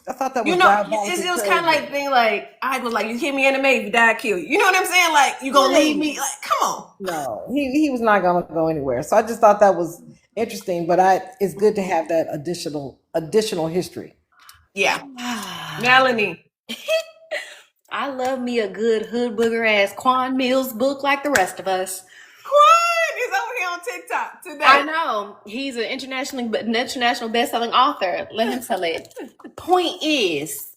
You know, it was kind of like thing like I was like, you hit me in the mail, you die, I kill you. You know what I'm saying? Like you gonna leave me? Like, come on. No, he was not gonna go anywhere. So I just thought that was interesting. But it's good to have that additional history. Yeah, Melanie. I love me a good hood booger ass Quan Mills book like the rest of us. Quan is over here on TikTok today. I know. He's an international best-selling author. Let him tell it. Point is,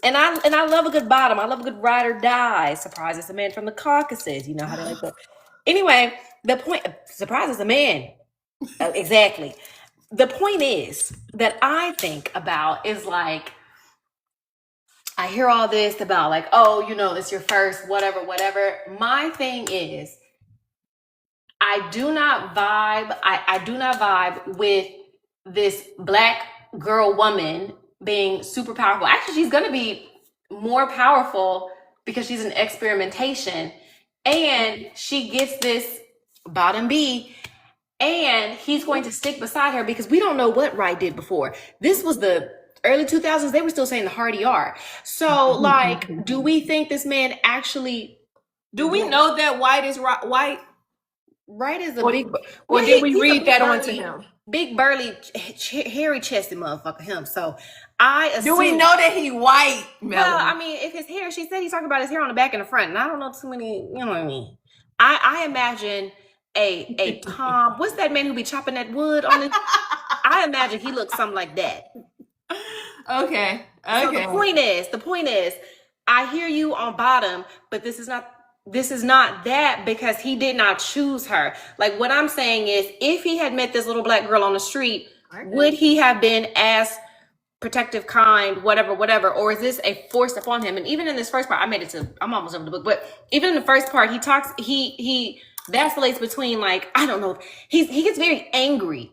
and I love a good bottom. I love a good ride or die. Surprise is a man from the Caucasus. You know how they like that. Anyway, the point, surprise is a man. Exactly. The point is that I think about is like, I hear all this about like, oh, you know, it's your first, whatever. My thing is, I do not vibe with this black girl woman being super powerful. Actually, she's gonna be more powerful because she's an experimentation. And she gets this bottom B, and he's going to stick beside her because we don't know what Wright did before. This was the early 2000s. They were still saying the hard ER. So, like, do we think this man actually... Do we know that White is White? Wright is a big... Or did we read that onto him? Big, burly, hairy-chested motherfucker, him. So, I assume... Do we know that he white, Melanie? Well, I mean, if his hair... She said he's talking about his hair on the back and the front. And I don't know too many... You know what I mean? I imagine... A Tom, what's that man who be chopping that wood on it? I imagine he looks something like that. Okay. So the point is, I hear you on bottom, but this is not that because he did not choose her. Like what I'm saying is, if he had met this little black girl on the street, would he have been as protective, kind, whatever, or is this a force upon him? And even in this first part, I'm almost over the book, but even in the first part, he vacillates between like, I don't know, he gets very angry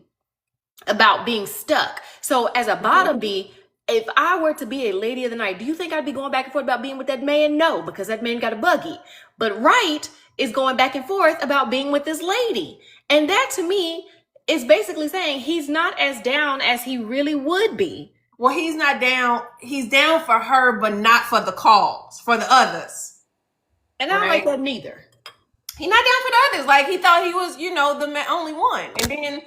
about being stuck. So as a bottom B, if I were to be a lady of the night, do you think I'd be going back and forth about being with that man? No, because that man got a buggy. But Wright is going back and forth about being with this lady. And that to me is basically saying he's not as down as he really would be. Well, he's not down. He's down for her, but not for the cause, for the others. And I don't like that neither. He's not down for the others. Like he thought he was, the only one. And then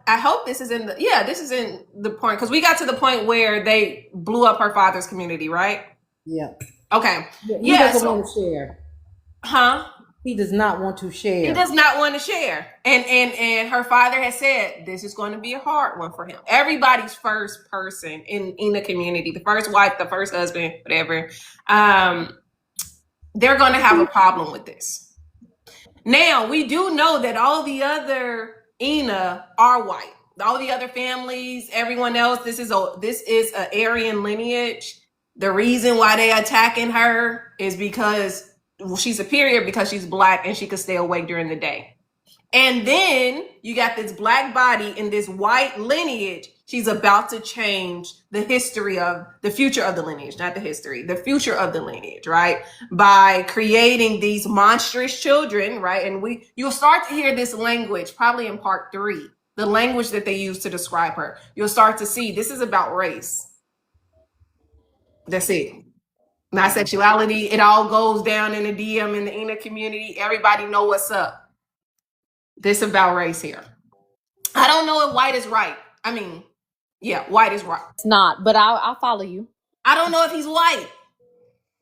I hope this is in the point, because we got to the point where they blew up her father's community, right? Yeah. Okay. He doesn't want to share. Huh? He does not want to share. He does not want to share. And her father has said this is going to be a hard one for him. Everybody's first person in the community, the first wife, the first husband, whatever, they're going to have a problem with this. Now, we do know that all the other Ina are white. All the other families, everyone else, this is an Aryan lineage. The reason why they attacking her is because she's superior, because she's black and she could stay awake during the day. And then you got this black body in this white lineage. She's about to change the history of the future of the lineage, not the history, the future of the lineage, right? By creating these monstrous children, right? And you'll start to hear this language probably in part 3, the language that they use to describe her. You'll start to see this is about race. That's it. Not sexuality. It all goes down in the DM in the Ina community. Everybody know what's up. This about race here. I don't know if white is right. I mean, yeah, white is right. It's not, but I'll follow you. I don't know if he's white.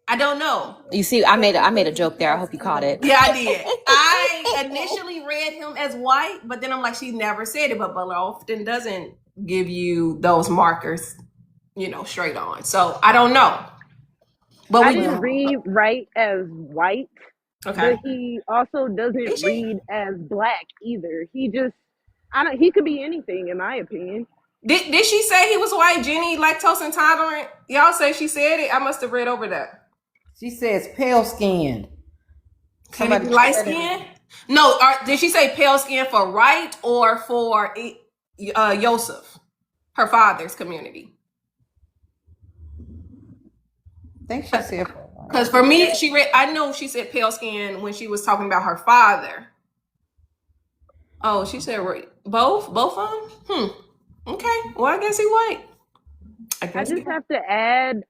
I don't know. You see, I made a joke there. I hope you caught it. Yeah, I did. I initially read him as white, but then I'm like, she never said it. But Butler often doesn't give you those markers, straight on. So I don't know. But I didn't read Wright as white. Okay. But he also doesn't read as black either. He could be anything in my opinion. Did she say he was white, Jenny, lactose intolerant? Y'all say she said it? I must have read over that. She says pale skinned. Can it be light skinned? No, did she say pale skin for Wright or for Yosef, her father's community? I think she said. Because for me, I know she said pale skin when she was talking about her father. Oh, she said both of them. Okay. Well, I guess he white. I I guess he. just have to add,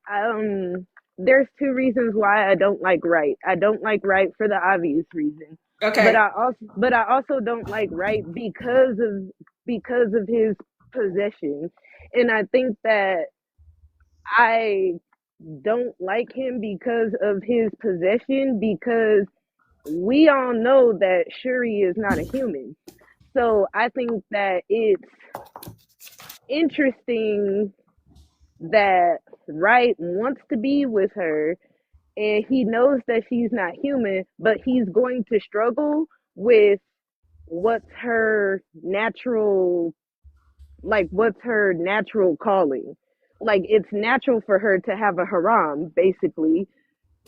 there's two reasons why I don't like Wright. I don't like Wright for the obvious reason, but Okay. I also don't like Wright because of his possession, and I think that I don't like him because of his possession, because we all know that Shuri is not a human. So I think that it's interesting that Wright wants to be with her, and he knows that she's not human, but he's going to struggle with what's her natural, what's her natural calling. Like, it's natural for her to have a haram, basically.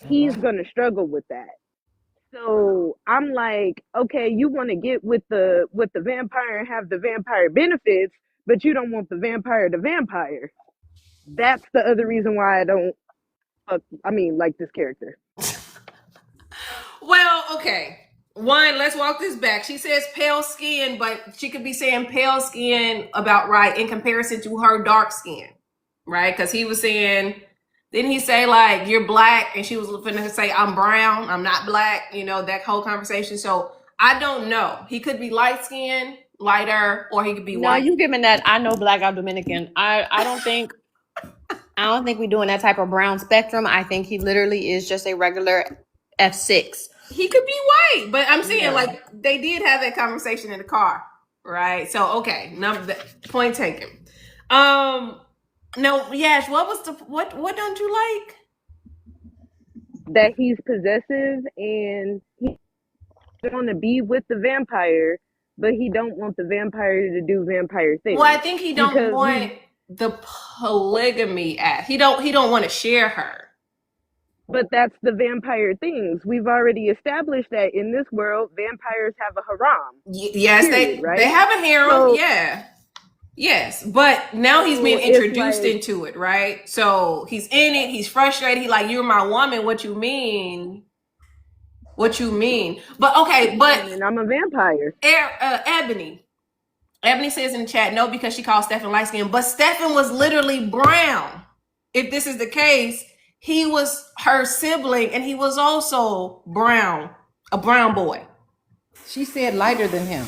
He's going to struggle with that. So I'm like, okay, you want to get with the vampire and have the vampire benefits, but you don't want the vampire to vampire. That's the other reason why I don't like this character. Well, okay. One, let's walk this back. She says pale skin, but she could be saying pale skin about right in comparison to her dark skin, right? Because he was saying, didn't he say like you're black, and she was finna say I'm brown, I'm not black, that whole conversation. So I don't know. He could be light skinned, lighter, or he could be No, white. you giving that. I know black, I'm Dominican. I don't think we're doing that type of brown spectrum. I think he literally is just a regular F6. He could be white, but I'm saying like they did have that conversation in the car, right? So okay, point taken. No, Yash, what was what don't you like? That he's possessive and he want to be with the vampire, but he don't want the vampire to do vampire things. Well, I think he don't want the polygamy He don't want to share her. But that's the vampire things. We've already established that in this world, vampires have a haram. Yes, period, they have a harem. So, yeah. Yes, but now he's being introduced into it, right? So he's in it. He's frustrated. He's like, "You're my woman. What you mean? What you mean?" But okay, but I'm a vampire. Ebony says in the chat, no, because she called Stefan light skin, but Stefan was literally brown. If this is the case, he was her sibling, and he was also brown, a brown boy. She said lighter than him.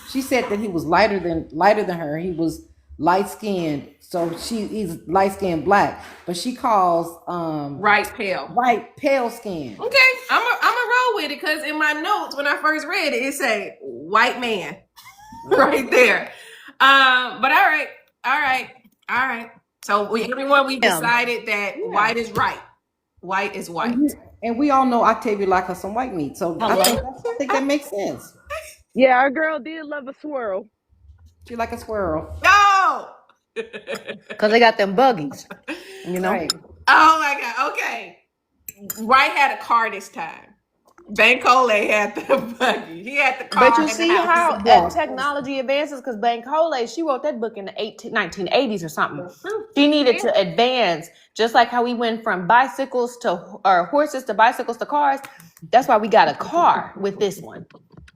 She said that he was lighter than her. He was light skinned, so he's light skinned black. But she calls Wright pale skin. Okay, I'm a roll with it, because in my notes when I first read it, it said white man right there. But all right. So we decided that white is right. White is white. And we all know Octavia like her some white meat, so I think that makes sense. Yeah, our girl did love a swirl. She like a squirrel. No! Because they got them buggies, Right. Oh my God, okay. Wright had a car this time. Bankole had the buggy. He had the car. But you see how that technology advances, because Bankole, she wrote that book in the 1980s or something. She needed to advance, just like how we went from bicycles to horses to bicycles to cars. That's why we got a car with this one.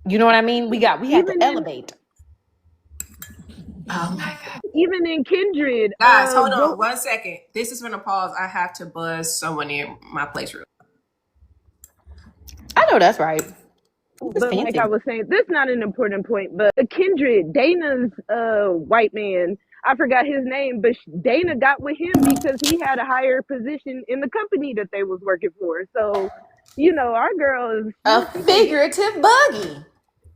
You know what I mean? We had to elevate. Oh my God. Even in Kindred. Guys, hold on 1 second. This is going to pause. I have to buzz someone in my place room. I know that's right. But like I was saying, that's not an important point. But Kindred, Dana's white man, I forgot his name, but Dana got with him because he had a higher position in the company that they was working for. So, our girl is a figurative buggy.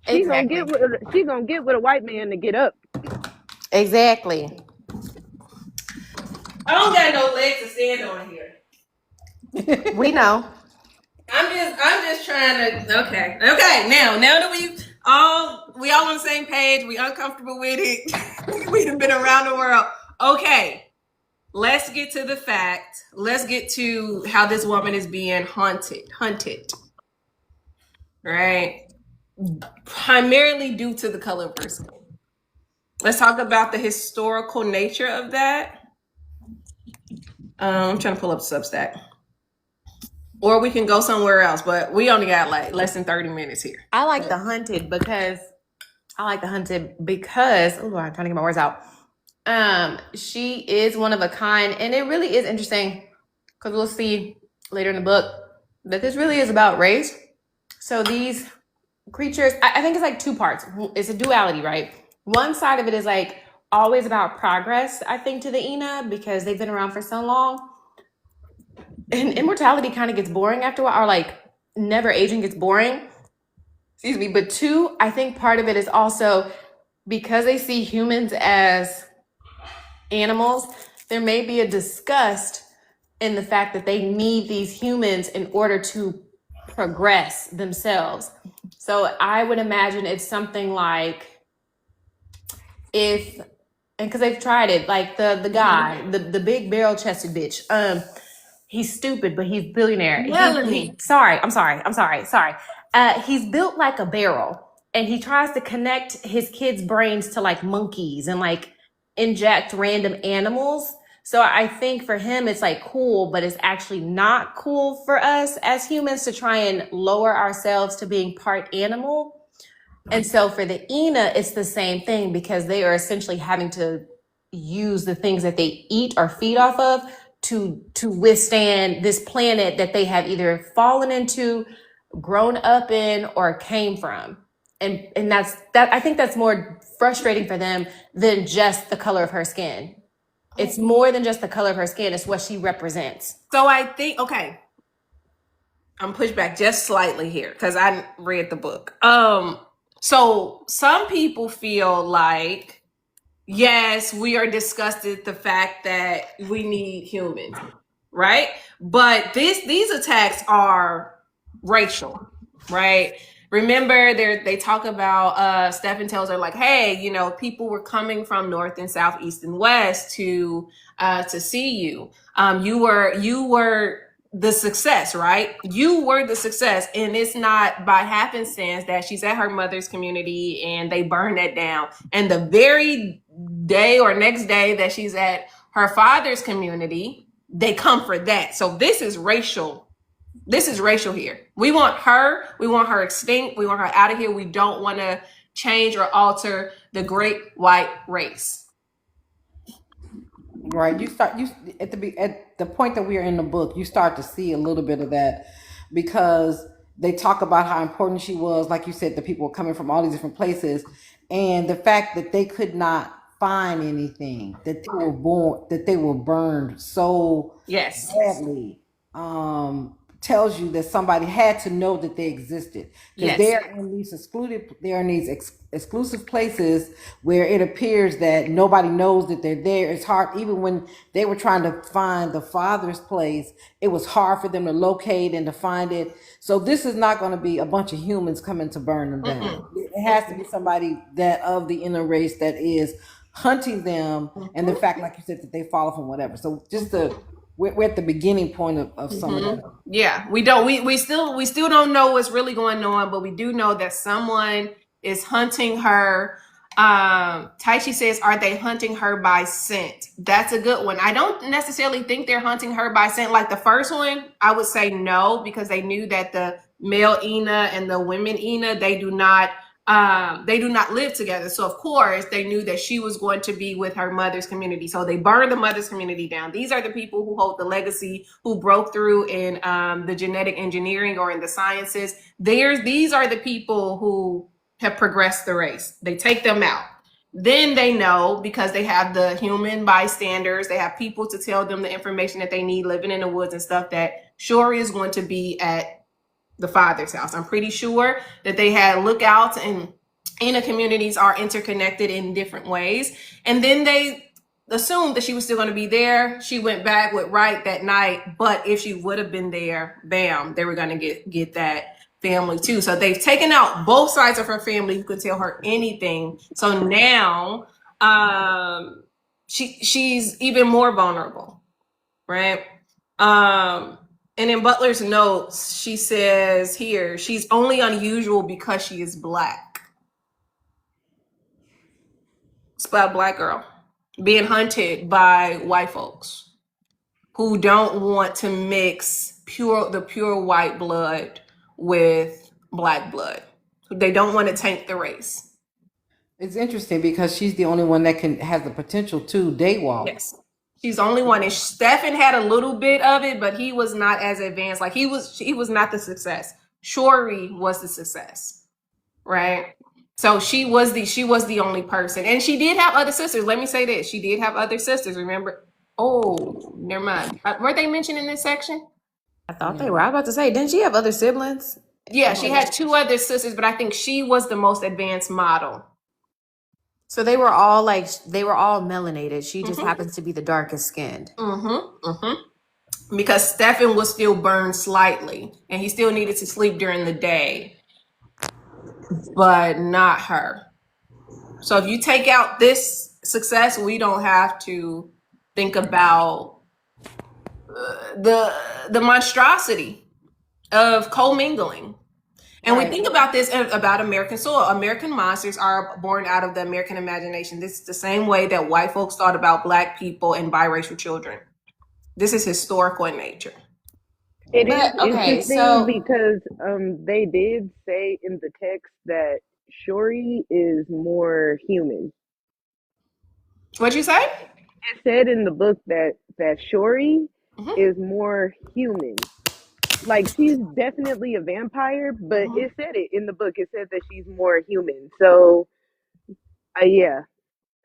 She gonna get with a white man to get up. Exactly. I don't got no legs to stand on here. We know. I'm just trying to. Okay. Now that we all on the same page, we uncomfortable with it. We've been around the world. Okay. Let's get to the fact. Let's get to how this woman is being hunted. Right? Primarily due to the color of her skin. Let's talk about the historical nature of that. I'm trying to pull up the Substack. Or we can go somewhere else, but we only got like less than 30 minutes here. I like the hunted because I like the hunted because I'm trying to get my words out. She is one of a kind, and it really is interesting because we'll see later in the book that this really is about race. So these creatures, I think it's like two parts. It's a duality, right? One side of it is like always about progress, I think, to the Ina because they've been around for so long. And immortality kind of gets boring after a while, or like never aging gets boring. Excuse me. But two, I think part of it is also because they see humans as animals, there may be a disgust in the fact that they need these humans in order to progress themselves. So I would imagine it's something like if, and because they've tried it, like the guy, the big barrel chested bitch. He's stupid, but he's billionaire. I'm sorry. He's built like a barrel, and he tries to connect his kids' brains to like monkeys and like inject random animals. So I think for him, it's like cool, but it's actually not cool for us as humans to try and lower ourselves to being part animal. And so for the Ina, it's the same thing because they are essentially having to use the things that they eat or feed off of to withstand this planet that they have either fallen into, grown up in, or came from. And that's that. I think that's more frustrating for them than just the color of her skin. It's more than just the color of her skin. It's what she represents. So I think, okay, I'm pushed back just slightly here because I read the book. So some people feel like, yes, we are disgusted the fact that we need humans, right? But these attacks are racial, right? Remember, they talk about Stefan tells her like, hey, you know, people were coming from north and south, east and west to see you. You were the success, right? You were the success, and it's not by happenstance that she's at her mother's community and they burn that down. And the very day or next day that she's at her father's community, they come for that. So this is racial. This is racial here. We want her extinct. We want her out of here. We don't want to change or alter the great white race. Right. You at the point that we are in the book, you start to see a little bit of that because they talk about how important she was. Like you said, the people were coming from all these different places, and the fact that they could not find anything, that they were burned so badly, tells you that somebody had to know that they existed because they're in these exclusive places where it appears that nobody knows that they're there. It's hard, even when they were trying to find the father's place, it was hard for them to locate and to find it. So this is not going to be a bunch of humans coming to burn them down. It has to be somebody that of the inner race that is hunting them, and the fact, like you said, that they follow from whatever. So just we're at the beginning point of some of that. Yeah, we still don't know what's really going on, but we do know that someone is hunting her. Taichi says, are they hunting her by scent? That's a good one. I don't necessarily think they're hunting her by scent like the first one. I would say no, because they knew that the male Ina and the women Ina, they do not live together. So of course they knew that she was going to be with her mother's community. So they burned the mother's community down. These are the people who hold the legacy, who broke through in the genetic engineering or in the sciences. These are the people who have progressed the race. They take them out. Then they know, because they have the human bystanders, they have people to tell them the information that they need living in the woods and stuff, that Shuri is going to be at the father's house. I'm pretty sure that they had lookouts, and Ina communities are interconnected in different ways. And then they assumed that she was still going to be there. She went back with Wright that night, but if she would have been there, bam, they were going to get that family too. So they've taken out both sides of her family who could tell her anything. So now she's even more vulnerable, right? And in Butler's notes, she says here, she's only unusual because she is Black. It's about a Black girl being hunted by white folks who don't want to mix the pure white blood with Black blood. They don't want to taint the race. It's interesting because she's the only one that has the potential to daywalk. Yes. She's the only one. And Stefan had a little bit of it, but he was not as advanced. Like he was not the success. Shori was the success. Right? So she was the only person. And she did have other sisters. Let me say this. She did have other sisters, remember? Oh, never mind. Weren't they mentioned in this section? I thought they were. I was about to say, didn't she have other siblings? Yeah, she had two other sisters, but I think she was the most advanced model. So they were all melanated. She just happens to be the darkest skinned. Because Stefan was still burned slightly, and he still needed to sleep during the day, but not her. So if you take out this success, we don't have to think about the monstrosity of commingling. And we think about this about American soil. American monsters are born out of the American imagination. This is the same way that white folks thought about Black people and biracial children. This is historical in nature. It is okay, interesting so because they did say in the text that Shori is more human. What'd you say? It said in the book that Shori is more human. Like she's definitely a vampire, but it said it in the book. It said that she's more human. So, yeah,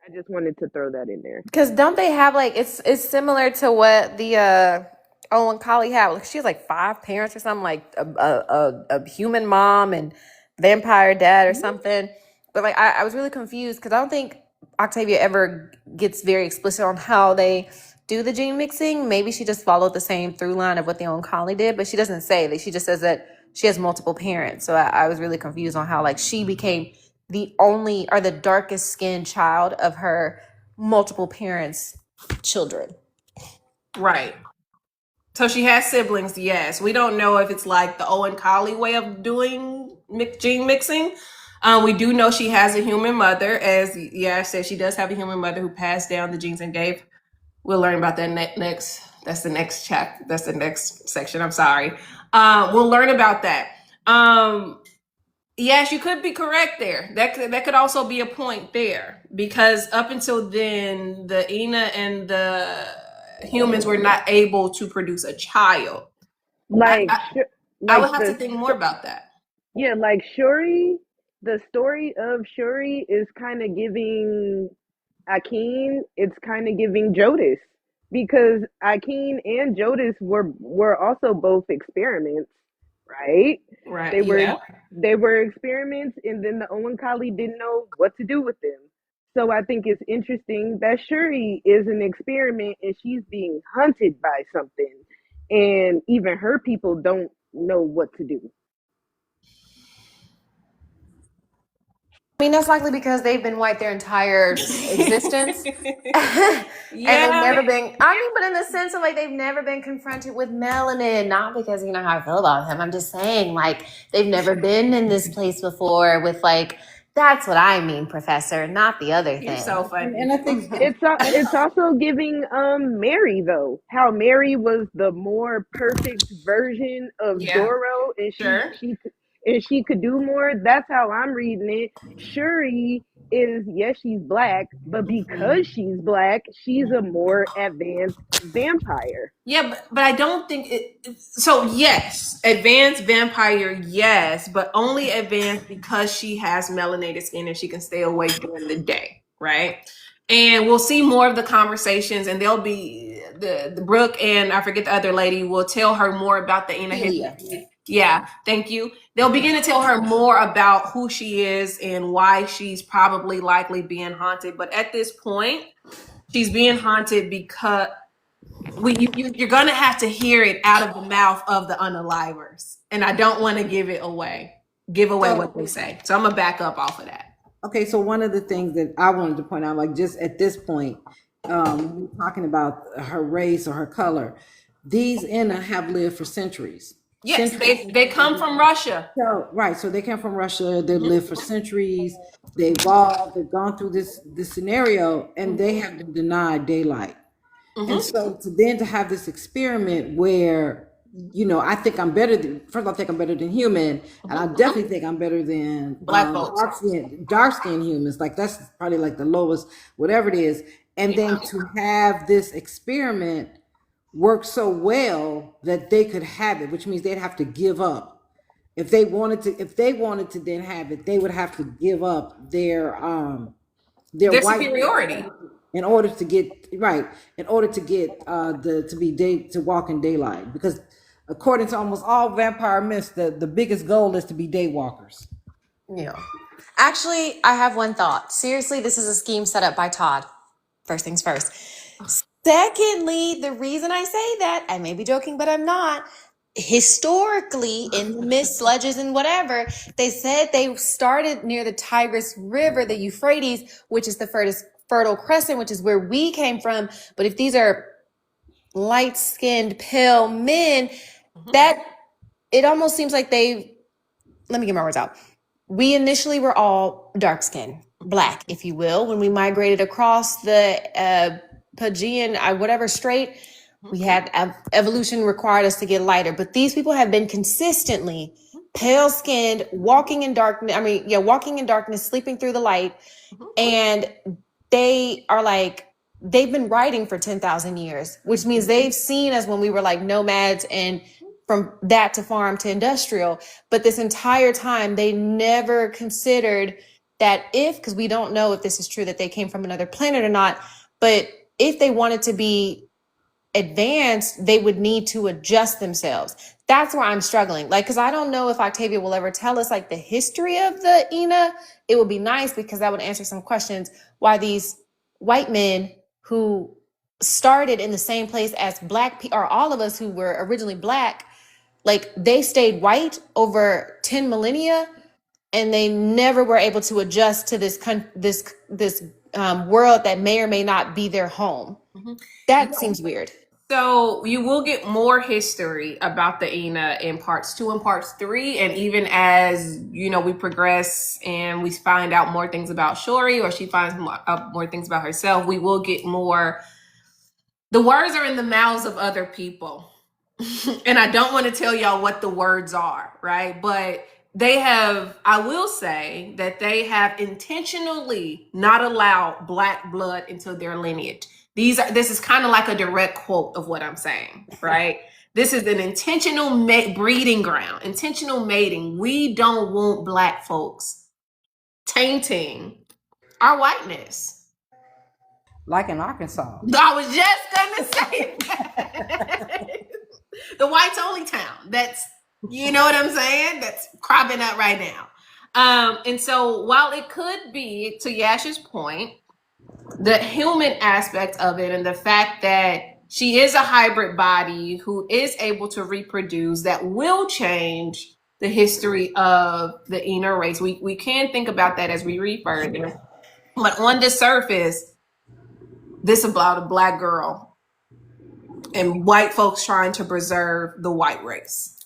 I just wanted to throw that in there. because don't they have like it's similar to what the Owen Collie had? Like she has like 5 parents or something, like a human mom and vampire dad or something. But like I was really confused because I don't think Octavia ever gets very explicit on how they do the gene mixing. Maybe she just followed the same through line of what the Owen Collie did, but she doesn't say that. She just says that she has multiple parents. So I was really confused on how like she became the only or the darkest skinned child of her multiple parents' children. Right. So she has siblings, yes. We don't know if it's like the Owen Collie way of doing gene mixing. We do know she has a human mother, as I said, she does have a human mother who passed down the genes and gave. We'll learn about that next. That's the next chapter. That's the next section. I'm sorry. We'll learn about that. Yes, you could be correct there. That could also be a point there because up until then, the Ina and the humans were not able to produce a child. Like, I would have to think more about that. Yeah, like Shuri, the story of Shuri is kind of giving Akin, it's kind of giving Jodis because Akin and Jodis were also both experiments, right? Right. They were experiments, and then the Owen Collie didn't know what to do with them. So I think it's interesting that Shuri is an experiment and she's being hunted by something, and even her people don't know what to do. I mean, that's likely because they've been white their entire existence. And they've never been, I mean, but in the sense of like, they've never been confronted with melanin, not because you know how I feel about him. I'm just saying, like, they've never been in this place before with like, that's what I mean, Professor, not the other thing. You're so funny. And I think it's also giving Mary though, how Mary was the more perfect version of Zorro, and she could do more. That's how I'm reading it. Shuri is, yes, she's Black, but because she's Black, she's a more advanced vampire. Yeah, but I don't think it. So yes, advanced vampire, yes, but only advanced because she has melanated skin and she can stay awake during the day, right? And we'll see more of the conversations, and they'll be the Brooke and I forget the other lady will tell her more about the Ina. Yeah, thank you. They'll begin to tell her more about who she is and why she's probably likely being haunted. But at this point, she's being haunted because you're going to have to hear it out of the mouth of the unalivers. And I don't want to give away what they say. So I'm going to back up off of that. Okay, so one of the things that I wanted to point out, like just at this point, we're talking about her race or her color. These Ina have lived for centuries. Yes, they come from Russia. So they come from Russia. They lived for centuries. They evolved. They've gone through this scenario, and they have been denied daylight. And so to have this experiment where I think I'm better than, first I think I'm better than human, and I definitely think I'm better than Black folks. dark skinned humans. Like that's probably like the lowest, whatever it is. And Yeah. then to have this experiment work so well that they could have it, which means they'd have to give up. If they wanted to then have it, they would have to give up their Their white superiority. in order to get right, in order to get the to be day to walk in daylight, because according to almost all vampire myths, the biggest goal is to be day walkers. Yeah. Actually, I have one thought. Seriously, this is a scheme set up by Todd. First things first. Secondly, the reason I say that, I may be joking, but I'm not. Historically, in the myth sledges and whatever, they said they started near the Tigris River, the Euphrates, which is the Fertile Crescent, which is where we came from. But if these are light-skinned, pale men, that it almost seems like let me get my words out. We initially were all dark skinned, black, if you will, when we migrated across the Pagean, whatever strait. We had evolution required us to get lighter, but these people have been consistently pale skinned, walking in darkness. Walking in darkness, sleeping through the light, and they are like, they've been writing for 10,000 years, which means they've seen us when we were like nomads and from that to farm to industrial. But this entire time, they never considered that because we don't know if this is true, that they came from another planet or not. But if they wanted to be advanced, they would need to adjust themselves. That's where I'm struggling. Like, because I don't know if Octavia will ever tell us like the history of the Ina. It would be nice because that would answer some questions why these white men who started in the same place as black people, or all of us who were originally black, like they stayed white over 10 millennia and they never were able to adjust to this world that may or may not be their home. That seems weird. So you will get more history about the Ina in parts 2 and parts 3, and even as we progress and we find out more things about Shori, or she finds more things about herself, we will get more. The words are in the mouths of other people, and I don't want to tell y'all what the words are, right? But I will say that they have intentionally not allowed black blood into their lineage. This is kind of like a direct quote of what I'm saying, right? This is an intentional breeding ground, intentional mating. We don't want black folks tainting our whiteness. Like in Arkansas. I was just gonna say that. The whites only town. That's, you know what I'm saying? That's cropping up right now. And so while it could be, to Yash's point, the human aspect of it and the fact that she is a hybrid body who is able to reproduce, that will change the history of the Ina race. We can think about that as we read further. But on the surface, this is about a black girl and white folks trying to preserve the white race.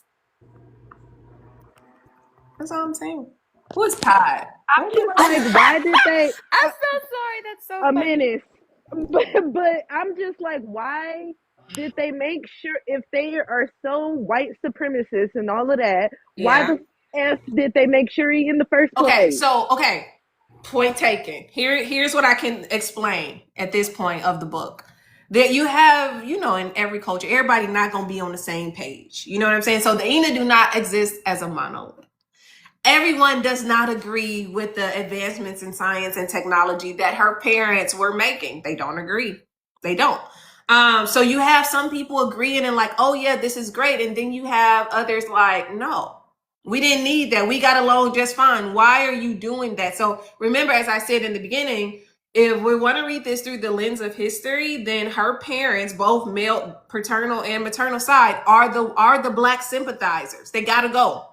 That's all I'm saying. Who's Todd? I'm just like, why did they? I'm so sorry. That's so a funny. menace. But I'm just like, why did they make sure, if they are so white supremacists and all of that, why the F did they make sure in the first place? Okay. Point taken. Here's what I can explain at this point of the book. That you have, in every culture, everybody not going to be on the same page. You know what I'm saying? So the Ina do not exist as a monolith. Everyone does not agree with the advancements in science and technology that her parents were making. They don't agree. They don't. So you have some people agreeing and like, oh yeah, this is great. And then you have others like, no, we didn't need that. We got along just fine. Why are you doing that? So remember, as I said in the beginning, if we want to read this through the lens of history, then her parents, both male paternal and maternal side, are the black sympathizers. They gotta go.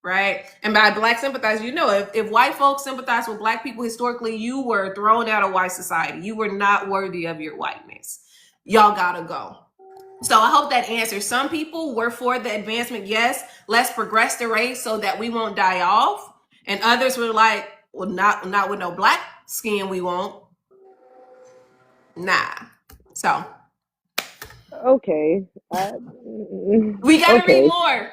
Right? And by black sympathize, if white folks sympathize with black people historically, you were thrown out of white society. You were not worthy of your whiteness. Y'all gotta go. So I hope that answers. Some people were for the advancement. Yes, let's progress the race so that we won't die off. And others were like, well, not with no black skin we won't. Nah. So Okay. We gotta read Okay. more.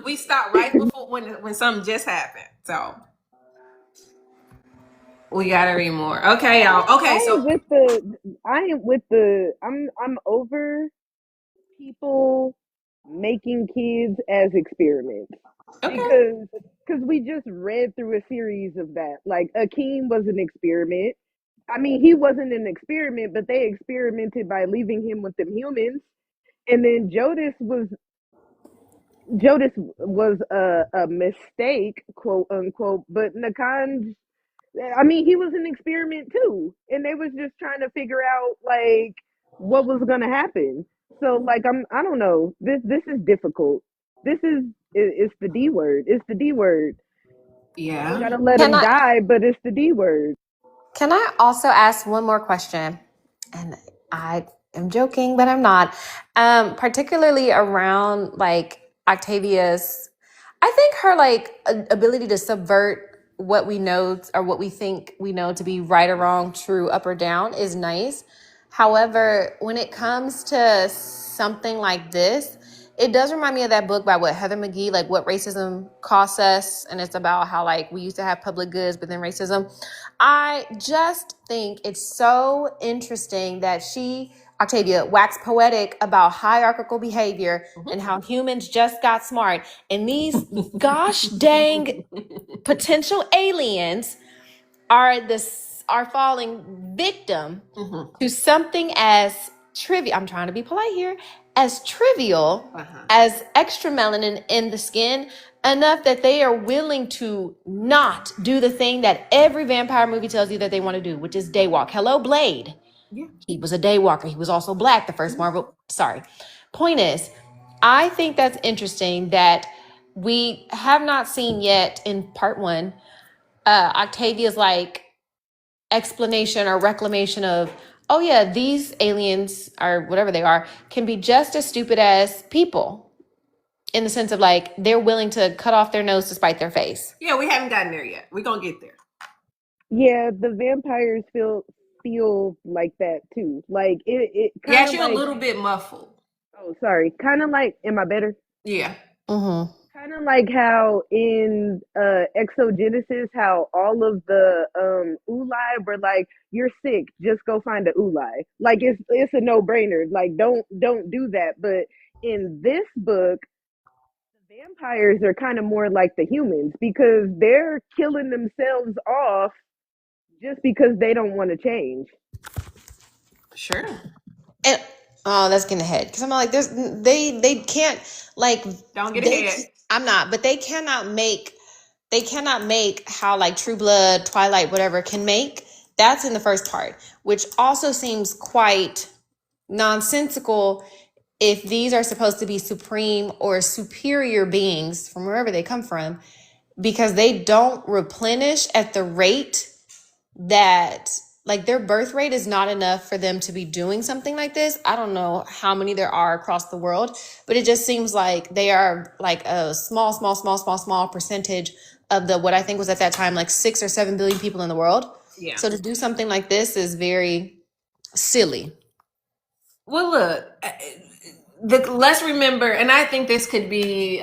We stop right before when something just happened. So we gotta read more. Okay, y'all. Okay, I so am with the I am with the I'm over people making kids as experiments okay. because we just read through a series of that. Like Akeem was an experiment. I mean, he wasn't an experiment, but they experimented by leaving him with them humans. And then Jodas was a mistake, quote unquote. But Nakan, I mean, he was an experiment too, and they was just trying to figure out like what was gonna happen. So like I don't know. This is difficult. This is it's the D word. It's the D word. You Yeah. gotta let Can him I die, but it's the D word. can I also ask one more question? And I am joking, but I'm not. Particularly around like Octavia's, I think her like ability to subvert what we know or what we think we know to be right or wrong, true, up or down is nice. However, when it comes to something like this, it does remind me of that book by what Heather McGee, like what racism costs us, and it's about how like we used to have public goods, but then racism. I just think it's so interesting that Octavia, waxed poetic about hierarchical behavior and how humans just got smart. And these gosh dang potential aliens are falling victim to something as trivial. I'm trying to be polite here, as trivial as extra melanin in the skin, enough that they are willing to not do the thing that every vampire movie tells you that they want to do, which is daywalk. Hello, Blade. Yeah. He was a daywalker. He was also black, the first Marvel. Sorry. Point is, I think that's interesting that we have not seen yet in part one Octavia's like explanation or reclamation of, oh yeah, these aliens or whatever they are can be just as stupid as people, in the sense of like they're willing to cut off their nose to spite their face. Yeah, we haven't gotten there yet. We're gonna get there. Yeah, the vampires feel like that too. Like it kind Yeah, of you're a like little bit muffled. oh sorry, kind of like am I better? Yeah. Mm-hmm. Kind of like how in Exogenesis, how all of the Ulai were like, "You're sick, just go find a Ulai." Like it's a no brainer. Like don't do that. But in this book, the vampires are kind of more like the humans because they're killing themselves off just because they don't want to change. Sure. And oh, that's getting ahead because I'm like, they can't like Don't get they. ahead. I'm not, but they cannot make how like True Blood, Twilight, whatever can make. That's in the first part, which also seems quite nonsensical if these are supposed to be supreme or superior beings from wherever they come from, because they don't replenish at the rate that like their birth rate is not enough for them to be doing something like this. I don't know how many there are across the world, but it just seems like they are like a small percentage of the what I think was at that time like 6 or 7 billion people in the world. Yeah. So to do something like this is very silly. Well, look, let's remember, and I think this could be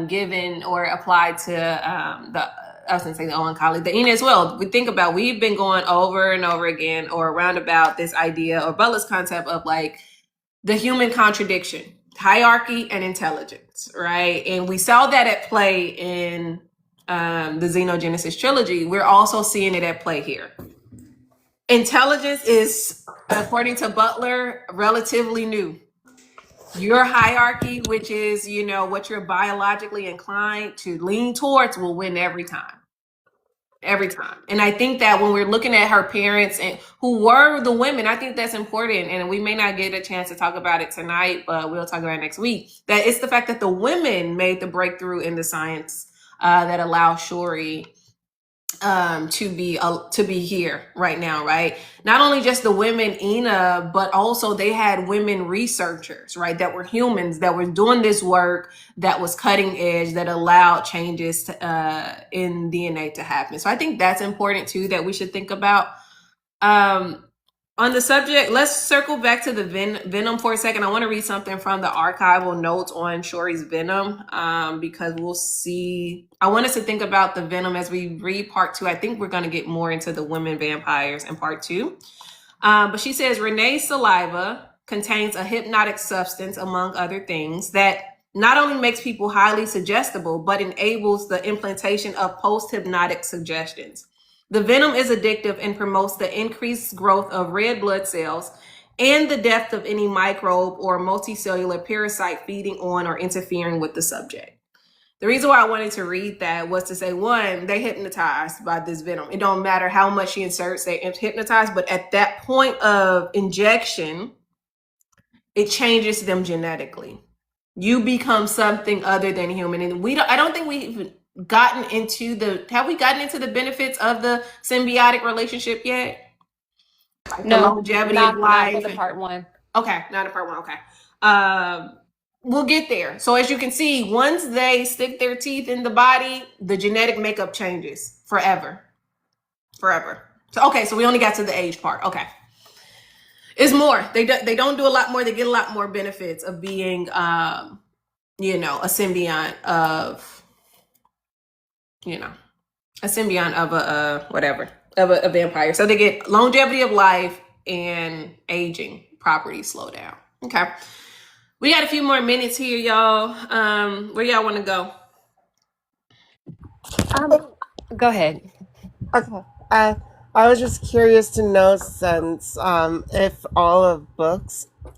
given or applied to I was going to say the Owen colleague, the Ina as well. We think about, we've been going over and over again or around about this idea or Butler's concept of like the human contradiction, hierarchy and intelligence, right? And we saw that at play in the Xenogenesis trilogy. We're also seeing it at play here. Intelligence is, according to Butler, relatively new. Your hierarchy, which is, what you're biologically inclined to lean towards, will win every time. Every time. And I think that when we're looking at her parents and who were the women, I think that's important. And we may not get a chance to talk about it tonight, but we'll talk about it next week. That it's the fact that the women made the breakthrough in the science that allow Shuri to be here right now, right? Not only just the women, Ina, but also they had women researchers, right, that were humans that were doing this work that was cutting edge, that allowed changes in DNA to happen. So I think that's important too, that we should think about. On the subject, let's circle back to the venom for a second. I want to read something from the archival notes on Shori's venom, because we'll see. I want us to think about the venom as we read part 2. I think we're going to get more into the women vampires in part 2. But she says Renee's saliva contains a hypnotic substance, among other things, that not only makes people highly suggestible, but enables the implantation of post-hypnotic suggestions. The venom is addictive and promotes the increased growth of red blood cells and the death of any microbe or multicellular parasite feeding on or interfering with the subject. The reason why I wanted to read that was to say, one, they hypnotized by this venom. It don't matter how much she inserts, they hypnotized, but at that point of injection, it changes them genetically. You become something other than human. And I don't think we've gotten into have we gotten into the benefits of the symbiotic relationship yet? Like the longevity of life. Not in part 1. Okay, not in part 1. Okay. We'll get there. So as you can see, once they stick their teeth in the body, the genetic makeup changes forever. So, okay, so we only got to the age part. Okay. It's more. They don't do a lot more. They get a lot more benefits of being, a symbiont of, a symbiont of a vampire. So they get longevity of life and aging properties slow down. Okay. We got a few more minutes here, y'all. Where y'all want to go? Go ahead. Okay. I was just curious to know, since if all of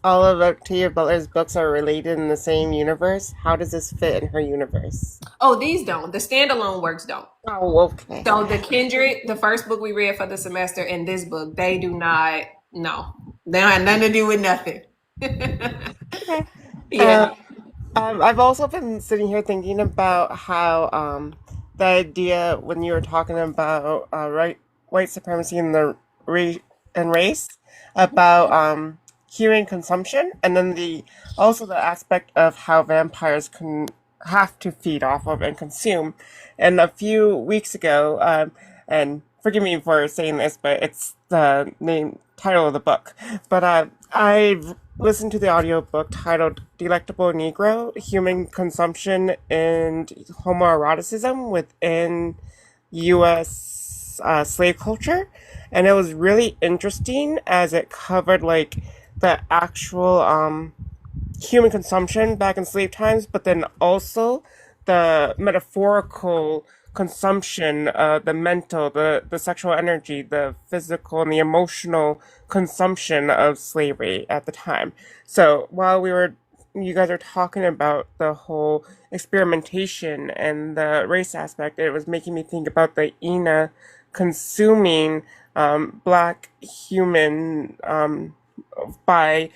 Octavia Butler's books are related in the same universe, how does this fit in her universe? Oh, these don't. The standalone works don't. Oh, okay. So the Kindred, the first book we read for the semester, and this book, they do not. No, they don't have nothing to do with nothing. Okay. Yeah. I've also been sitting here thinking about how the idea when you were talking about white supremacy and the race, about human consumption, and then the aspect of how vampires can have to feed off of and consume. And a few weeks ago, and forgive me for saying this, but it's the title of the book. But I've listened to the audiobook titled Delectable Negro, Human Consumption and Homoeroticism Within U.S. Slave Culture. And it was really interesting as it covered like the actual human consumption back in slave times, but then also the metaphorical consumption, the mental, the sexual energy, the physical, and the emotional consumption of slavery at the time. So while you guys are talking about the whole experimentation and the race aspect, it was making me think about the Ina consuming black human by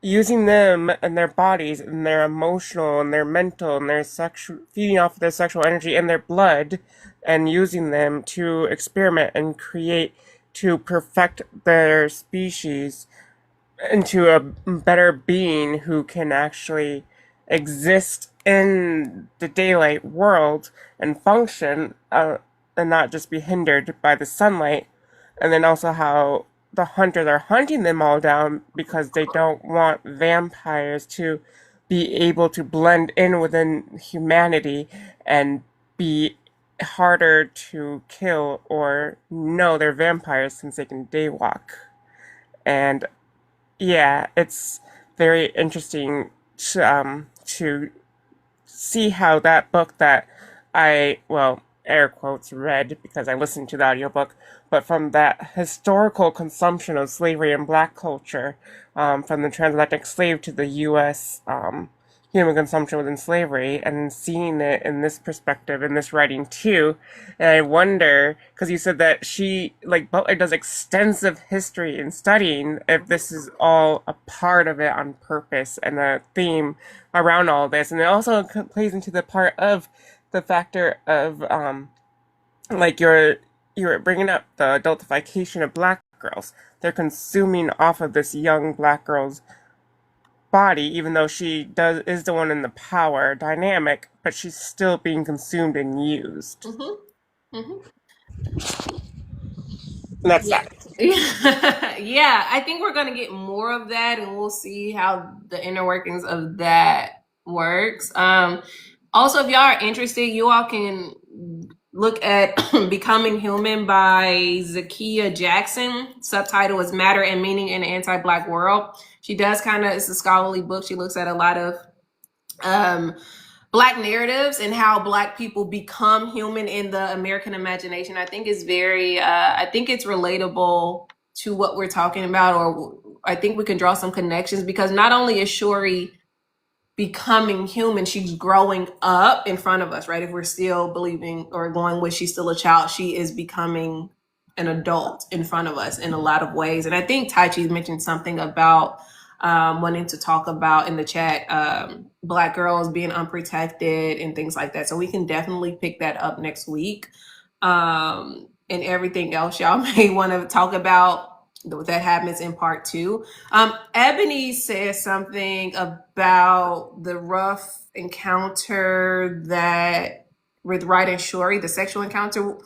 using them and their bodies and their emotional and their mental and their sexual, feeding off their sexual energy and their blood, and using them to experiment and create, to perfect their species into a better being who can actually exist in the daylight world and function, and not just be hindered by the sunlight. And then also how the hunters are hunting them all down because they don't want vampires to be able to blend in within humanity and be harder to kill or know they're vampires since they can daywalk. And yeah, it's very interesting to see how that book that air quotes, read because I listened to the audiobook, but from that historical consumption of slavery and black culture, from the transatlantic slave to the U.S. Human consumption within slavery, and seeing it in this perspective, in this writing too. And I wonder, because you said that Butler does extensive history in studying, if this is all a part of it on purpose and a theme around all this. And it also plays into the part of the factor of you were bringing up the adultification of black girls. They're consuming off of this young black girl's body, even though she is the one in the power dynamic, but she's still being consumed and used. Mm-hmm. Mm-hmm. And that's Yeah. that. Yeah, I think we're gonna get more of that, and we'll see how the inner workings of that works. Also, if y'all are interested, you all can look at Becoming Human by Zakiya Jackson. Subtitle is Matter and Meaning in an Anti-Black World. She does it's a scholarly book. She looks at a lot of Black narratives and how Black people become human in the American imagination. I think it's I think it's relatable to what we're talking about, or I think we can draw some connections, because not only is Shuri becoming human, she's growing up in front of us, right? If we're still believing or going with she's still a child, she is becoming an adult in front of us in a lot of ways. And I think Tai Chi mentioned something about wanting to talk about in the chat Black girls being unprotected and things like that. So we can definitely pick that up next week. And everything else y'all may want to talk about, that happens in part 2. Ebony says something about the rough encounter that with Wright and Shuri, the sexual encounter.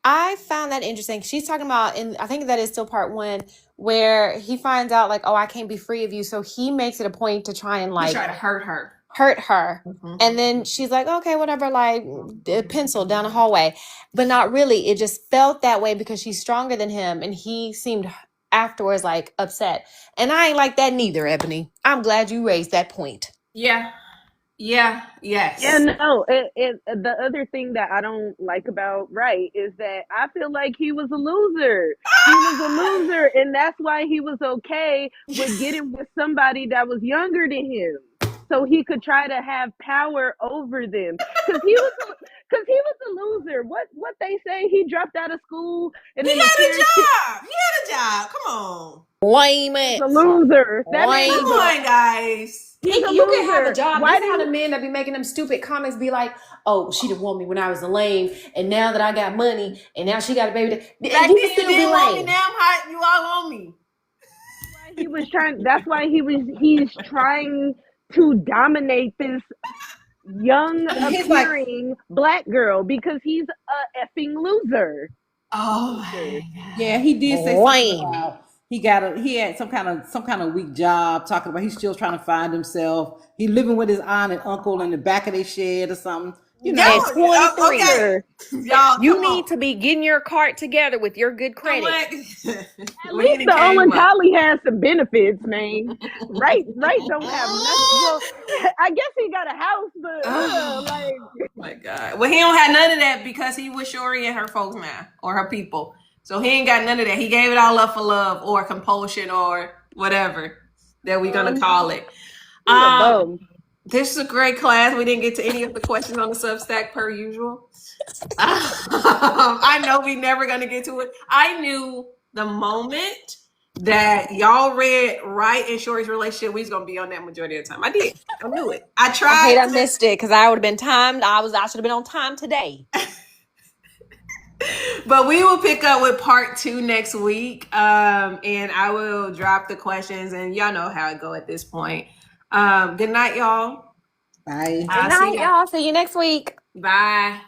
I found that interesting. She's talking about, I think that is still part 1, where he finds out like, oh, I can't be free of you. So he makes it a point to try and try to hurt her. Mm-hmm. And then she's like, okay, whatever, like a pencil down the hallway. But not really. It just felt that way because she's stronger than him. And he seemed afterwards like upset. And I ain't like that neither, Ebony. I'm glad you raised that point. Yeah. Yes. Yeah, no. The other thing that I don't like about Wright is that I feel like he was a loser. He was a loser, and that's why he was okay with getting with somebody that was younger than him, so he could try to have power over them. Because he was a loser. What they say? He dropped out of school, and then He had a job. Come on. Blame it. He's a loser. Come on, guys. You can have a job. Why kind of men that be making them stupid comments be like, oh, she didn't want me when I was a lame, and now that I got money, and now she got a baby. You can still be lame. Damn hot, you all on me. That's why he's trying to dominate this young appearing Black girl, because he's a effing loser. Oh my God. Yeah, he did say something about he had some kind of weak job, talking about he's still trying to find himself. He living with his aunt and uncle in the back of their shed or something. You know, at 23. Okay. Y'all, you need to be getting your cart together with your good credit. At least the Owen Collie has some benefits, man. Right don't have nothing. Well, I guess he got a house, but oh my God. Well, he don't have none of that because he was Shuri and her folks now, or her people. So he ain't got none of that. He gave it all up for love or compulsion or whatever that we're gonna call it. This is a great class. We didn't get to any of the questions on the Substack per usual. I know we never gonna get to it. I knew the moment that y'all read Wright and Shuri's relationship, we was gonna be on that majority of the time. I did. I knew it. I tried. I missed it because I would have been timed. I should have been on time today. But we will pick up with part 2 next week. And I will drop the questions, and y'all know how it go at this point. Good night, y'all. Bye. Good night, y'all. See you next week. Bye.